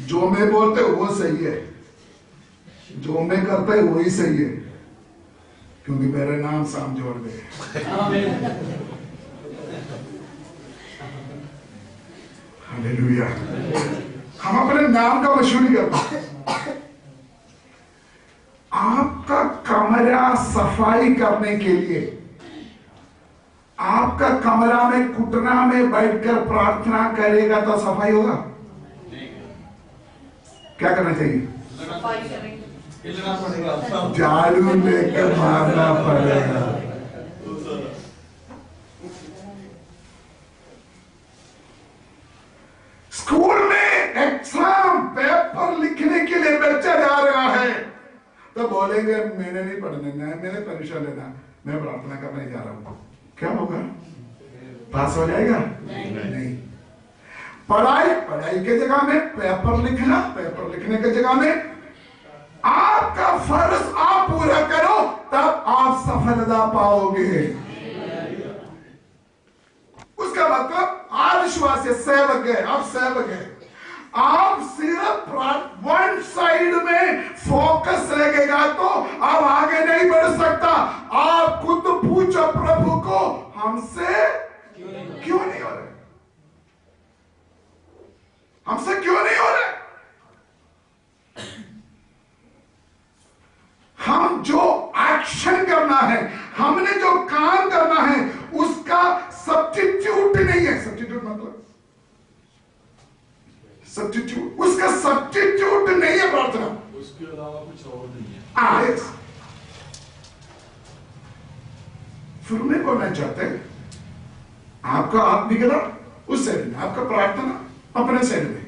S2: जो मैं बोलते वो सही है, जो मैं करता है वही सही है, क्योंकि मेरे नाम साम जोड़ दे। हालेलुया। हम अपने नाम का मशहूरी करते हैं। आपका कमरा सफाई करने के लिए, आपका कमरा में घुटना में बैठकर प्रार्थना करेगा तो सफाई होगा? क्या करना चाहिए? झाड़ू लेकर मारना पड़ेगा। स्कूल में एग्जाम पेपर लिखने के लिए बच्चा जा रहा है तो बोलेंगे मैंने नहीं पढ़ने, मैंने परीक्षा लेना, मैं प्रार्थना करने जा रहा हूं। क्या होगा? पास हो जाएगा? नहीं। पढ़ाई के जगह में पेपर लिखना, पेपर लिखने के जगह में आपका फर्ज आप पूरा करो, तब आप सफलता पाओगे। उसका मतलब आप विश्वास है, सेवक है, आप सेवक है, आप सिर्फ वन साइड में फोकस रहेगा तो आप आगे नहीं बढ़ सकता। आप खुद पूछो प्रभु को, हमसे क्यों नहीं हो रहे, हमसे क्यों नहीं हो रहे। हम जो एक्शन करना है, हमने जो काम करना है, उसका सब्स्टिट्यूट नहीं है। सब्स्टिट्यूट मतलब सब्स्टिट्यूट, उसका सब्स्टिट्यूट नहीं है प्रार्थना,
S3: उसके अलावा कुछ और नहीं है।
S2: yes। फिर नहीं बोलना चाहते, आपका आप निकला उस साइड में, आपका प्रार्थना अपने साइड में,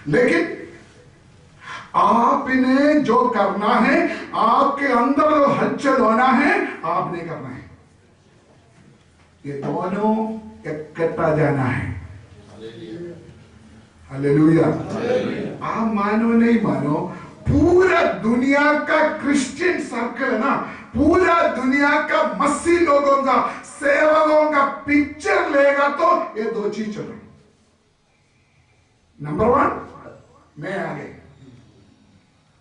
S2: लेकिन आपने जो करना है, आपके अंदर जो हलचल होना है, आपने करना है। ये दोनों इकट्ठा जाना है। हालेलुया। आप मानो नहीं मानो, पूरा दुनिया का क्रिश्चियन सर्कल है ना, पूरा दुनिया का मसीह लोगों का, सेवकों का पिक्चर लेगा तो ये दो चीज चल रही। नंबर वन, मैं आगे,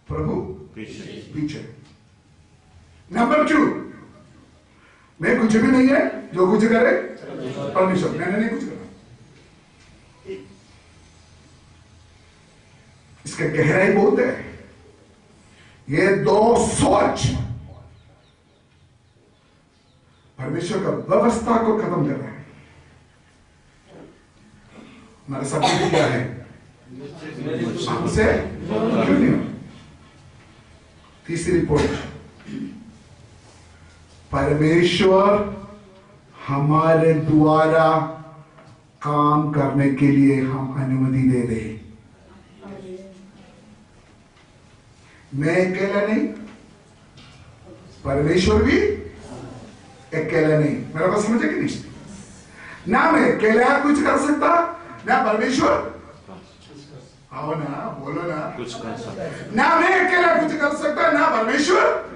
S2: प्रभु पीछे। नंबर टू, मैं कुछ भी नहीं है, जो कुछ करे परमेश्वर, मैंने नहीं कुछ करा। इसका गहराई बहुत है। ये दो सोच परमेश्वर का व्यवस्था को खत्म कर रहे हैं। हमारे सब्जेक्ट क्या है, हमसे क्यों नहीं हो। तीसरी पॉइंट, परमेश्वर हमारे द्वारा काम करने के लिए हम अनुमति दे दे। मैं अकेला नहीं, परमेश्वर भी अकेला नहीं। मेरा बात समझे कि नहीं? ना मैं अकेला कुछ कर सकता, ना परमेश्वर, आओ ना, बोलो ना,
S3: कुछ कर सकता।
S2: ना मैं अकेला कुछ कर सकता, ना परमेश्वर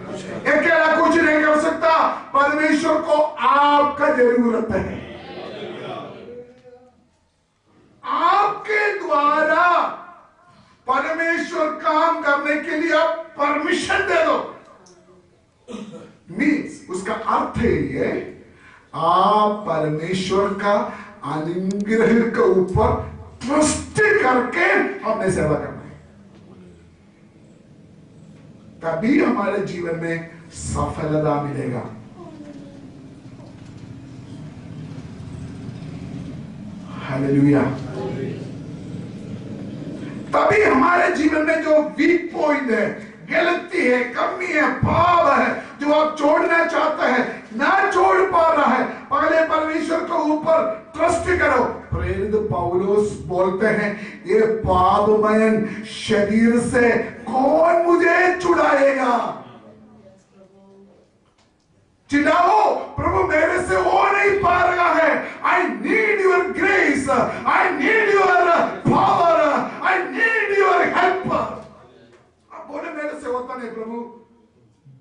S2: अकेला कुछ नहीं कर सकता। परमेश्वर को आपका जरूरत है। आपके द्वारा परमेश्वर काम करने के लिए आप परमिशन दे दो। मीन्स उसका अर्थ है ये, आप परमेश्वर का अनुग्रह के ऊपर ट्रस्ट करके अपने सेवा करना है, तभी हमारे जीवन में सफलता मिलेगा। हालेलुया। तभी हमारे जीवन में जो वीक पॉइंट है, गलती है, कमी है, पाप है, जो आप छोड़ना चाहते हैं, ना छोड़ पा रहा है, पहले परमेश्वर के ऊपर ट्रस्ट करो। प्रेरित पौलुस बोलते हैं, ये पापमय शरीर से कौन मुझे छुड़ाएगा। चिल्लाओ, प्रभु मेरे से हो नहीं पा रहा है। I need your grace, I need your power, I need your help. आप बोले मेरे से होता नहीं प्रभु,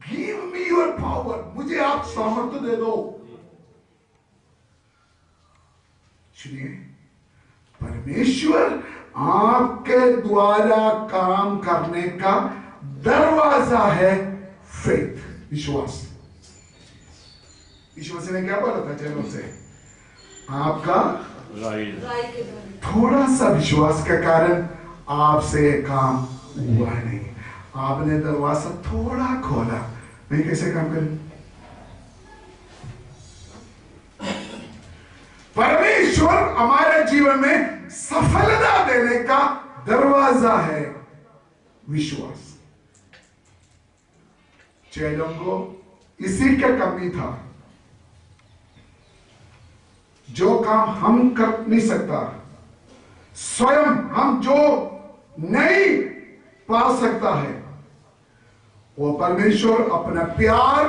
S2: गिव मी योर पावर, मुझे आप सामर्थ्य दे दो। सुनिए, परमेश्वर आपके द्वारा काम करने का दरवाजा है फेथ, विश्वास। विश्वास ने क्या बोला था चैनल से, आपका थोड़ा सा विश्वास के कारण आपसे काम हुआ नहीं। आपने दरवाजा थोड़ा खोला, मैं कैसे काम करूं। परमेश्वर हमारे जीवन में सफलता देने का दरवाजा है विश्वास। चेलों को इसी का कमी था। जो काम हम कर नहीं सकता, स्वयं हम जो नहीं पा सकता है, वो परमेश्वर अपना प्यार,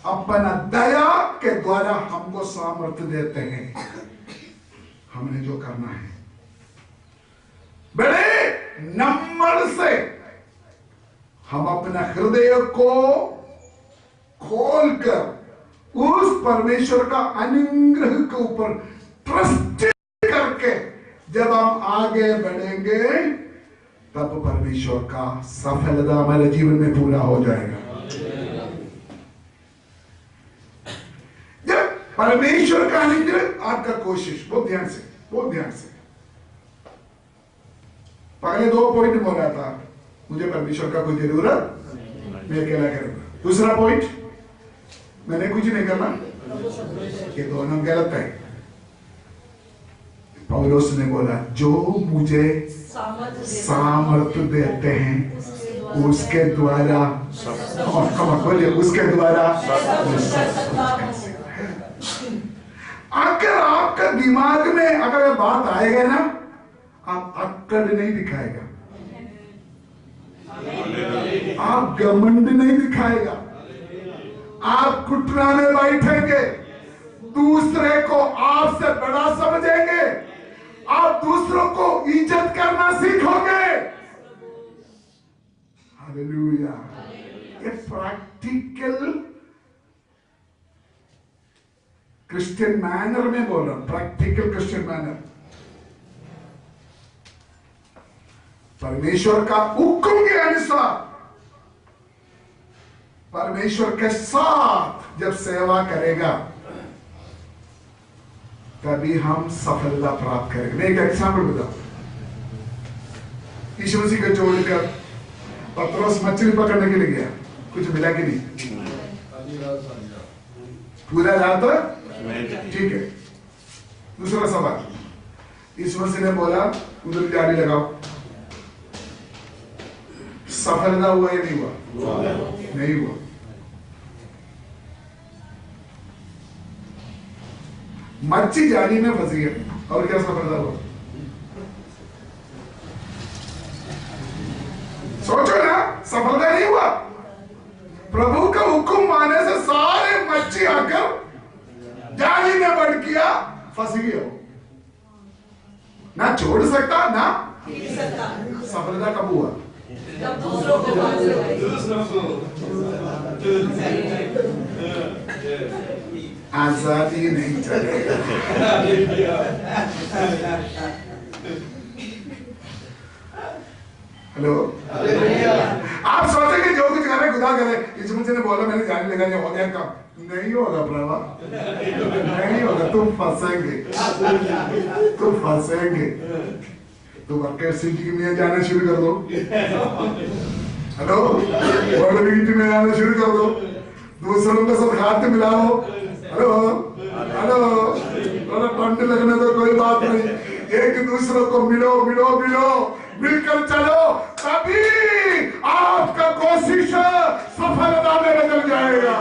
S2: अपना दया के द्वारा हमको सामर्थ्य देते हैं। हमने जो करना है, बड़े नम्र से हम अपना हृदय को खोलकर उस परमेश्वर का अनुग्रह के ऊपर ट्रस्ट करके जब हम आगे बढ़ेंगे तब परमेश्वर का सफलता हमारे जीवन में पूरा हो जाएगा। जब परमेश्वर का अनुग्रह आपका कोशिश, बहुत ध्यान से पहले 2 पॉइंट बोला था, मुझे परमेश्वर का कोई जरूरत, मैं अकेला करूंगा। दूसरा पॉइंट, मैंने कुछ नहीं करना, ये दोनों गलत है। पौलुस ने बोला जो मुझे सामर्थ्य देते हैं उसके द्वारा, उसके द्वारा। अगर आपका दिमाग में अगर बात आएगा ना, आप अक्कड़ नहीं दिखाएगा, आप घमंड नहीं दिखाएगा, आप घुटना में बैठेंगे, दूसरे को आपसे बड़ा समझेंगे, आप दूसरों को इज्जत करना सीखोगे। हालेलुया। ये प्रैक्टिकल क्रिश्चियन मैनर में बोल रहा हूं, प्रैक्टिकल क्रिश्चियन मैनर। परमेश्वर का हुक्म के अनुसार परमेश्वर के साथ जब सेवा करेगा तभी हम सफलता प्राप्त करेंगे। मैं एक एग्जाम्पल बताऊं, यीशु मसीह को छोड़कर पतरस मछली पकड़ने के लिए गया, कुछ मिला कि नहीं? पूरा रात, ठीक है। दूसरा सवाल, यीशु मसीह ने बोला उधर जाली लगाओ, सफलता हुआ या नहीं हुआ? नहीं हुआ। मच्छी जाली में फंस गया और क्या सफलता हुआ? सोचो ना, सफलता नहीं हुआ। प्रभु का हुक्म माने से सारे मच्छी आकर जाली में बढ़ किया, फंस गया। ना छोड़ सकता ना सफलता कब हुआ? आजादी नहीं चलेगा। हेलो, आप सोचेंगे जो कुछ करे खुदा करे। यीशु मसीह ने बोला मैंने जाने लगा हो गया काम, नहीं होगा प्रभा, नहीं होगा, तुम फंसेंगे, तुम फंसेंगे। तुम वर्कर सिटी में जाना शुरू कर दो, हेलो, वर्ल्ड मीटिंग में जाना शुरू कर दो, दूसरों के साथ हाथ मिलाओ, हेलो हेलो, पंड लगने तो कोई बात नहीं, एक दूसरों को मिलो मिलो मिलो, मिलकर चलो, तभी आपका कोशिश सफलता में बदल जाएगा।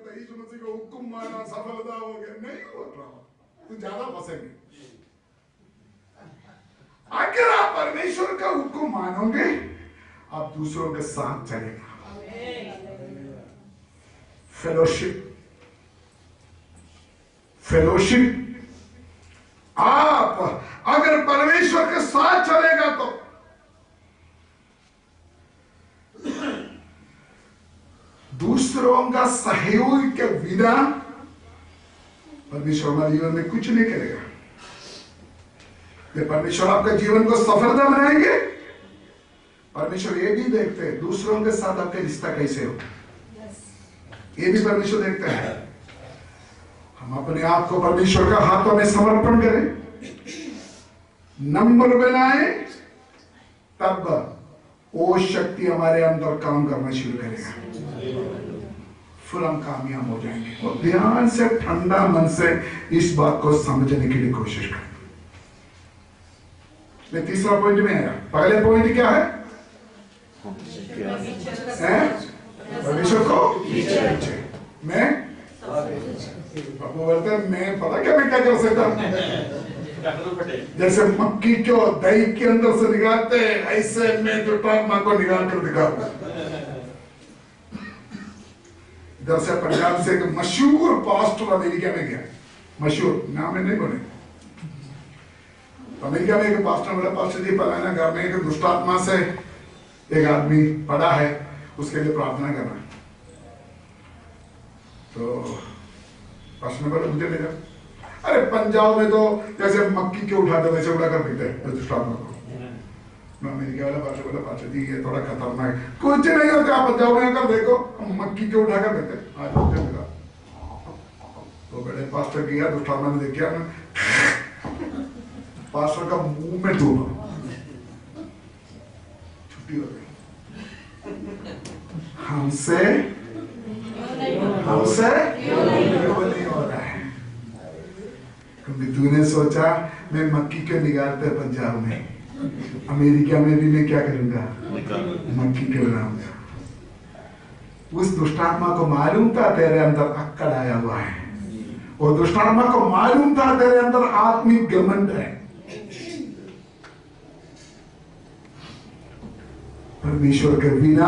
S2: यीशु मसीह को हुक्म माना, सफलता हो गया, नहीं हुआ, तो ज्यादा फंसेंगे। अगर आप परमेश्वर का हुक्म मानोगे, आप दूसरों के साथ चलेगा। फेलोशिप, आप अगर परमेश्वर के साथ चलेगा तो दूसरों का सहयोग के बिना परमेश्वर हमारे जीवन में कुछ नहीं करेगा। परमेश्वर आपका जीवन को सफलता बनाएंगे। परमेश्वर ये भी देखते हैं दूसरों के साथ आपका रिश्ता कैसे हो, ये भी परमेश्वर देखते हैं। हम अपने आप को परमेश्वर का हाथों में समर्पण करें, नम्र बनाए, तब वो शक्ति हमारे अंदर काम करना शुरू करेगा, फिर हम कामयाब हो जाएंगे। और ध्यान से, ठंडा मन से इस बात को समझने के लिए कोशिश करें। मैं तीसरा पॉइंट में आया। पहले पॉइंट क्या है? परमेश्वर को मैं बोलते हैं, मैं पता क्या मैं क्या कर सकता, जैसे मक्की को दही के अंदर से निकालते ऐसे मैं दुर्भाग्य को निकाल कर दिखाऊंगा। इधर से पंजाब से एक मशहूर पास्टर अमेरिका में गया, मशहूर नाम नहीं बोले, अमेरिका में एक पास्टर बोला, पास्टर जी पलाना घर में एक दुष्टात्मा से एक आदमी पड़ा है, उसके लिए प्रार्थना करना। तो पास्टर ने बोला मुझे ले जाओ। अरे पंजाब में तो जैसे मक्की के उठाते वैसे उड़ा कर फेंकते हैं दुष्टात्मा को। अमेरिका वाला पास्टर बोला पास्टर जी ये थोड़ा खतरनाक है। कुछ नहीं होता, पंजाब में आकर देखो मक्की के उठाकर फेंकते आज मुझे मिला। तो बड़े पास्टर गया, दुष्टात्मा ने देखा ना, पास्टर का मुंह में डूबा, छुट्टी हो गई। हमसे क्यों नहीं हो रहा है? क्योंकि तूने सोचा मैं मक्की क्यों निकालते पंजाब में, अमेरिका में भी मैं क्या करूंगा, मक्की क्यों बनाऊंगा। उस दुष्टात्मा को मालूम था तेरे अंदर अक्कड़ आया हुआ है, और दुष्टात्मा को मालूम था तेरे अंदर आत्मिक घमंड है। परमेश्वर के बिना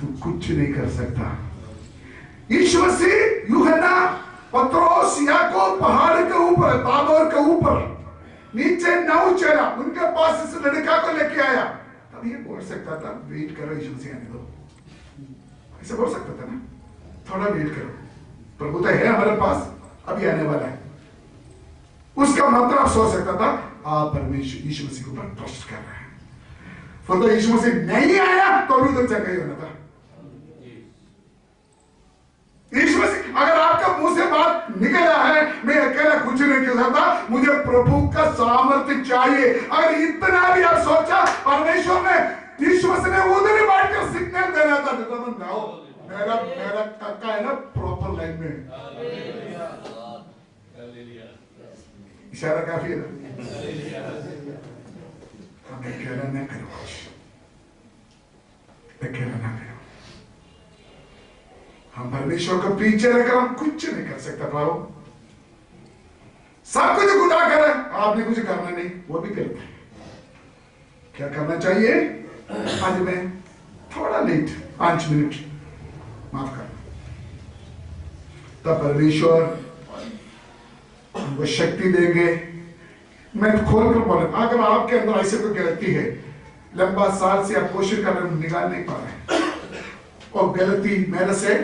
S2: तू कुछ नहीं कर सकता। ईश्वर से यूहन्ना, पत्रोस, याकूब पहाड़ के ऊपर, ताबोर के ऊपर नीचे नाव चला, उनके पास इस लड़का को लेके आया। तब ये बोल सकता था वेट करो, ईश्वर से आने दो, ऐसे बोल सकता था ना, थोड़ा वेट करो, प्रभु तो है हमारे पास, अभी आने वाला है। उसका मतलब सोच सकता था आप परमेश्वर यीशु मसीह के ऊपर ट्रस्ट कर रहे हैं। फिर तो यीशु मसीह नहीं आया तो भी तो चंगा ही होना था। यीशु मसीह, अगर आपका मुंह से बात निकला है मैं अकेला कुछ नहीं कर सकता, मुझे प्रभु का सामर्थ्य चाहिए, अगर इतना भी आप सोचा, परमेश्वर ने यीशु मसीह ने उधर ही बैठकर सिग्नल देना था, मेरा काका है ना प्रॉपर लाइन में, इशारा काफी है ना। हमें अकेला न करो, अकेला न करो। हम परमेश्वर को पीछे रखकर हम कुछ नहीं कर सकते। प्रभु सब कुछ गुनाह करे, आपने कुछ करना नहीं, वो भी गलत है। क्या करना चाहिए? आज मैं थोड़ा लेट 5 मिनट माफ करना, तब परमेश्वर हमको शक्ति देंगे। मैं खोल कर बोले, अगर आपके अंदर ऐसे कोई गलती है, लंबा साल से आप कोशिश कर रहे हैं, निकाल नहीं पा रहे, और गलती मेरे से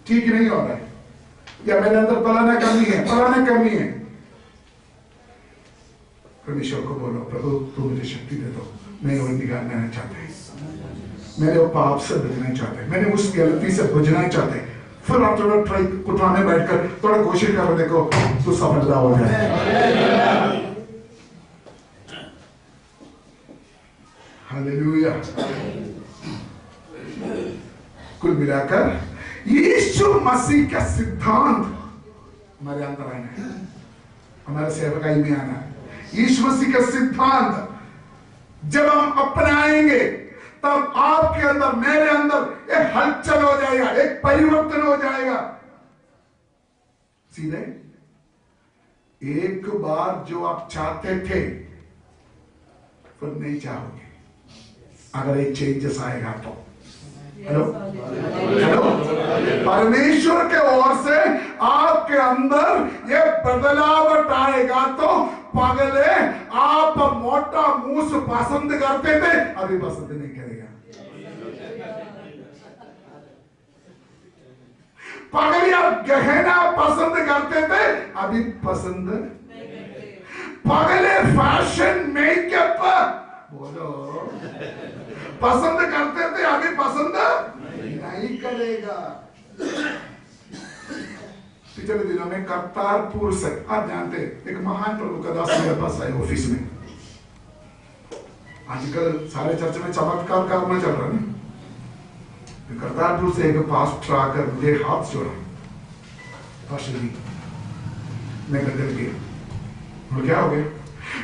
S2: ठीक नहीं हो रहा है, या मेरे अंदर फलाना कमी है, परमेश्वर को बोलो, प्रभु तू मुझे शक्ति दे दो, मैं वो निकालना चाहते, मैंने वो पाप से बचना चाहते, मैंने उस गलती से बचना चाहते। फिर आप थोड़ा ट्राई उठाने बैठकर थोड़ा कोशिश करो, देखो तो सफलता हो जाए। हालेलुया। कुल मिलाकर यीशु मसीह का सिद्धांत हमारे अंदर आना है, हमारे सेवकाई में आना है। यीशु मसीह का सिद्धांत जब हम अपनाएंगे तब आपके अंदर, मेरे अंदर एक हलचल हो जाएगा, एक परिवर्तन हो जाएगा। सीधे एक बार जो आप चाहते थे फिर नहीं चाहोगे, अगर एक चेंजेस आएगा तो। हेलो, परमेश्वर के ओर से आपके अंदर ये बदलावट आएगा तो पगले आप मोटा मूस पसंद करते थे, अभी पसंद नहीं करेगा। पगले आप गहना पसंद करते थे, अभी पसंद, पगले फैशन मेकअप बोलो पसंद करते थे, अभी पसंद नहीं करेगा। पिछले दिनों में करतारपुर से, आप जानते एक महान प्रभु का दास मेरे पास आए ऑफिस में। आजकल सारे चर्च में चमत्कार करना चल रहा है ना, तो करतारपुर से एक पास्टर आकर मुझे हाथ जोड़ा, पास्टर जी मैं बदल गया। और क्या हो गया?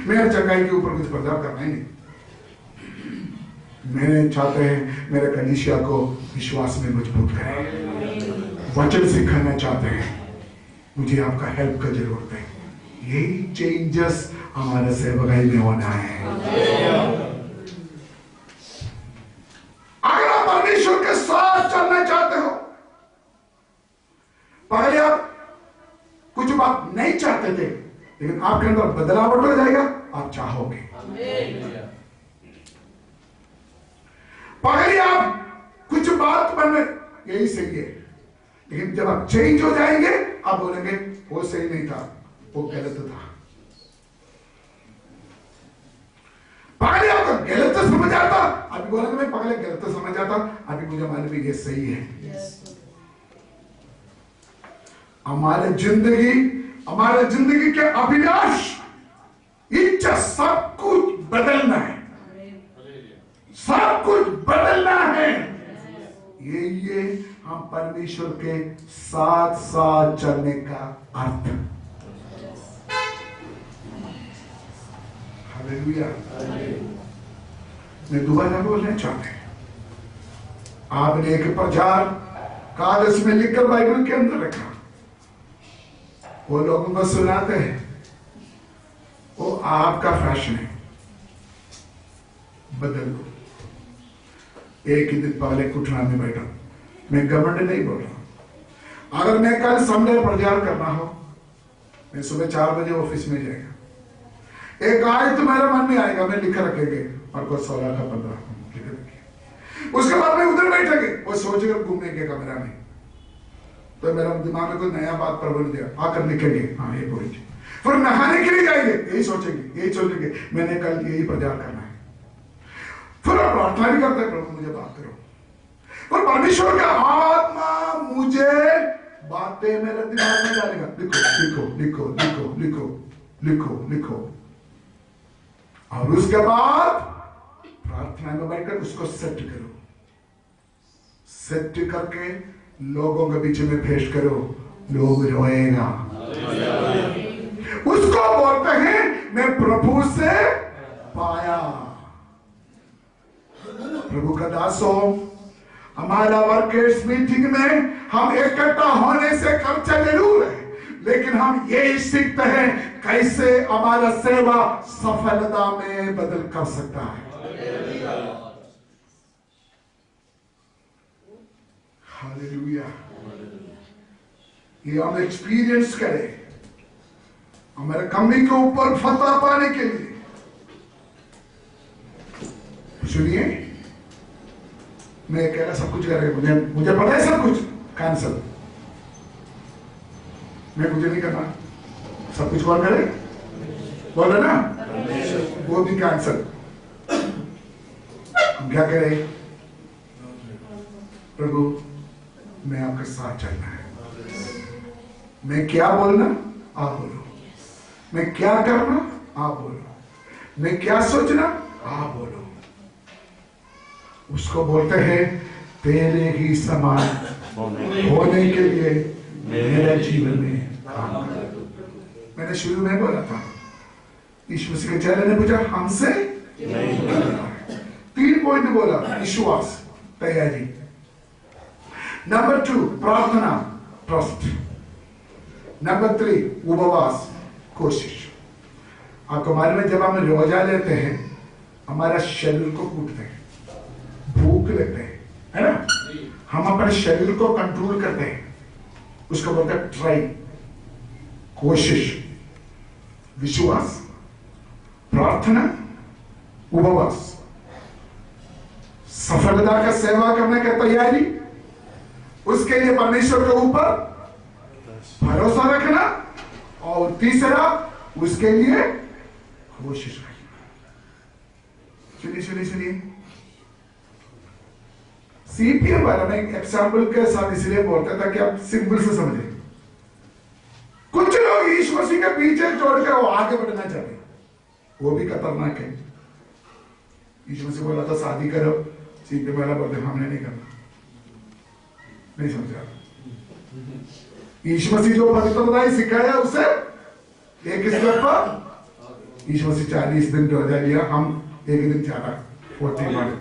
S2: मेरे चंगाई के ऊपर कुछ प्रभाव करना ही नहीं, मैं चाहते हैं मेरे कलीसिया को विश्वास में मजबूत करें, वचन सिखाना चाहते हैं, मुझे आपका हेल्प का जरूरत है। यही चेंजेस हमारे सेवकाई में होना है। अगर आप परमेश्वर के साथ चलना चाहते हो, पहले आप कुछ बात नहीं चाहते थे, लेकिन आपके अंदर बदलाव हो जाएगा, आप चाहोगे। पहले आप कुछ बात बन, यही सही है, लेकिन जब आप चेंज हो जाएंगे आप बोलेंगे वो सही नहीं था, वो गलत था। पहले आपको गलत समझ आता, अभी बोलेंगे मैं पहले गलत समझ आता, अभी मुझे मालूम है ये सही है। हमारे जिंदगी के अभिलाष, इच्छा, सब कुछ बदलना है, सब कुछ बदलना है। ये हम परमेश्वर के साथ साथ चलने का अर्थ। हालेलुया। मैं दोबारा बोलना चाहते हैं, आपने एक प्रचार कागज में लिखकर बाइबल के अंदर रखा, वो लोगों को सुनाते हैं, वो आपका फैशन है, बदल लो। एक ही दिन पहले कुटना में बैठा, मैं गवर्नमेंट नहीं बोल रहा, अगर मैं कल संडे प्रचार करना हो, मैं सुबह 4 बजे ऑफिस में जाएगा, एक आयत तो मेरे मन में आएगा, मैं लिख रखेंगे और को 16 का 15 लिख रखे, उसके बाद में उधर बैठेंगे, वो सोचेगा घूमने के कमरा में, तो मेरा दिमाग में कोई नया बात प्रबल दिया, आकर लिखेंगे हाँ ये पॉइंट, फिर नहाने के लिए जाएंगे, यही सोचेंगे मैंने कल यही प्रचार करना है, फिर प्रार्थना भी करते प्रभु मुझे बात करो, पर परमेश्वर का आत्मा मुझे बातें मेरे दिमाग में डालेगा, लिखो, और उसके बाद प्रार्थना में बैठकर उसको सेट करो, सेट करके लोगों के बीच में पेश करो, लोग रोएगा, उसको बोलते हैं मैं प्रभु से पाया। प्रभु का दासो, हमारा वर्कर्स मीटिंग में हम इकट्ठा होने से खर्चा जरूर है, लेकिन हम यही सीखते हैं कैसे हमारा सेवा सफलता में बदल कर सकता है। हालेलुया। ये हम एक्सपीरियंस करें हमारे कमी के ऊपर फतह पाने के लिए। सुनिए, मैं कह रहा सब कुछ करेगा, मुझे पता है सब कुछ कैंसल, मैं मुझे नहीं करना, सब कुछ कौन करे, बोल रहे ना, वो भी कैंसल। हम क्या करें, प्रभु मैं आपके साथ चलना है, मैं क्या बोलना आप बोलो, मैं क्या करना आप बोलो, मैं क्या सोचना आप बोलो। उसको बोलते हैं तेरे ही समान होने के लिए मेरे जीवन में काम कर। मैंने शुरू में बोला था, यीशु मसीह के चेले ने पूछा हमसे 3 पॉइंट बोला, विश्वास, तैयारी, नंबर 2 प्रार्थना, ट्रस्ट, नंबर 3 उपवास, कोशिश। आपको मालूम है जब हम रोजा लेते हैं हमारा शरीर को कूटते हैं, भूख लेते हैं, है ना, हम अपने शरीर को कंट्रोल करते हैं, उसको बोलते हैं ट्राई, कोशिश, विश्वास, प्रार्थना, उपवास, सफलता का सेवा करने की तैयारी, उसके लिए परमेश्वर के ऊपर भरोसा रखना, और तीसरा उसके लिए कोशिश करना। सुनिए, सीपीएम वाला मैं एग्जाम्पल के साथ इसलिए बोलता था कि आप सिंपल से समझे। कुछ लोग यीशु मसीह के पीछे छोड़कर वो आगे बढ़ना चाहते, वो भी खतरनाक है। यीशु मसीह बोला था शादी करो, सीपीएम वाला बोलते हमने नहीं करना, नहीं समझा। यीशु मसीह जो पवित्रता सिखाया उसे एक स्टेप पर यीशु मसीह 40 दिन रोजा लिया, हम एक दिन ज्यादा 41।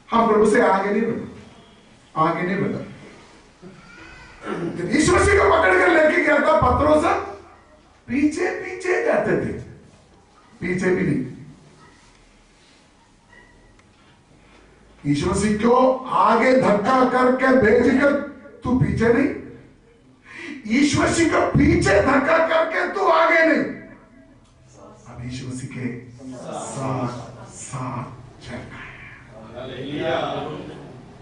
S2: हम प्रभु से आगे नहीं बढ़ा। यीशु मसीह को पकड़ कर लेके गया था, पत्रों से पीछे जाते थे, पीछे भी नहीं। यीशु मसीह को आगे धक्का करके भेजकर तू पीछे नहीं, यीशु मसीह को पीछे धक्का करके तू आगे नहीं। अब यीशु मसीह के साथ चलना है।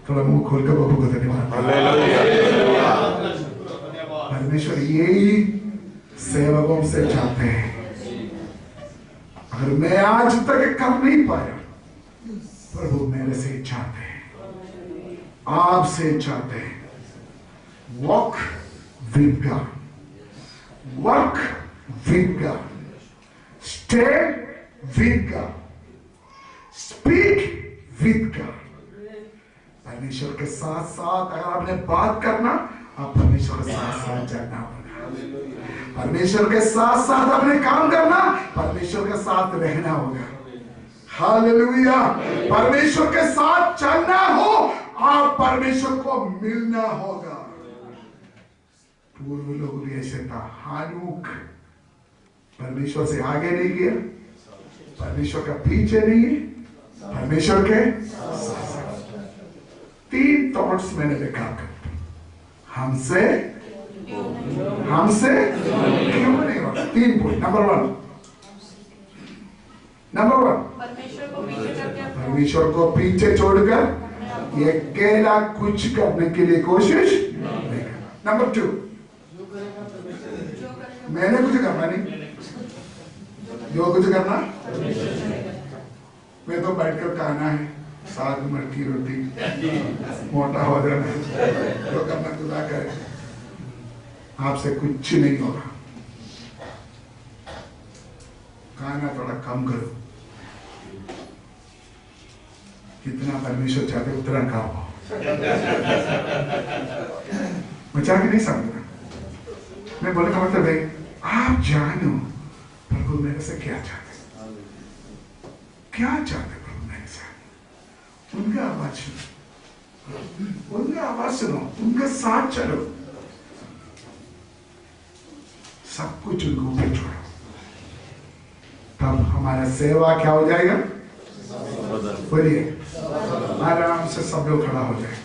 S2: थोड़ा मुंह खोलकर प्रभु को धन्यवाद। परमेश्वर यही सेवकों से चाहते हैं। अगर मैं आज तक कर नहीं पाया, प्रभु मेरे से चाहते हैं, आपसे चाहते हैं। Walk with God, work with God, stay with God, speak with God. परमेश्वर के साथ साथ अगर आपने बात करना, आप परमेश्वर के साथ साथ चलना होगा। परमेश्वर के साथ साथ अपने काम करना, परमेश्वर के साथ रहना होगा। हालेलुया। परमेश्वर के साथ चलना हो, आप परमेश्वर को मिलना होगा। पूर्व लोग भी ऐसे था। हानूक परमेश्वर से आगे नहीं गया, परमेश्वर का पीछे नहीं है, परमेश्वर के साथ। 3 थॉट्स मैंने देखा, हमसे क्यों नहीं होगा। 3 पॉइंट। नंबर 1 परमेश्वर को पीछे छोड़कर ये अकेला कुछ करने के लिए कोशिश नहीं करना। नंबर 2 मैंने कुछ करना नहीं, जो कुछ करना मैं तो बैठकर खाना है, साग मटकी रोटी, मोटा हो जाना है, जो करना खुदा करे। आपसे कुछ नहीं होगा। खाना थोड़ा कम करो, जितना परमेश्वर चाहते उतना खाओ। मजाक नहीं समझना। मैं बोलने का मतलब है, आप जानो प्रभु मेरे से क्या चाहते, क्या चाहते प्रभु मेरे से। उनका आवाज सुनो, उनका आवाज सुनो, उनका साथ चलो, सब कुछ उनको ऊपर छोड़ो। तब हमारा सेवा क्या हो जाएगा? बोलिए, आराम से सब लोग खड़ा हो जाए।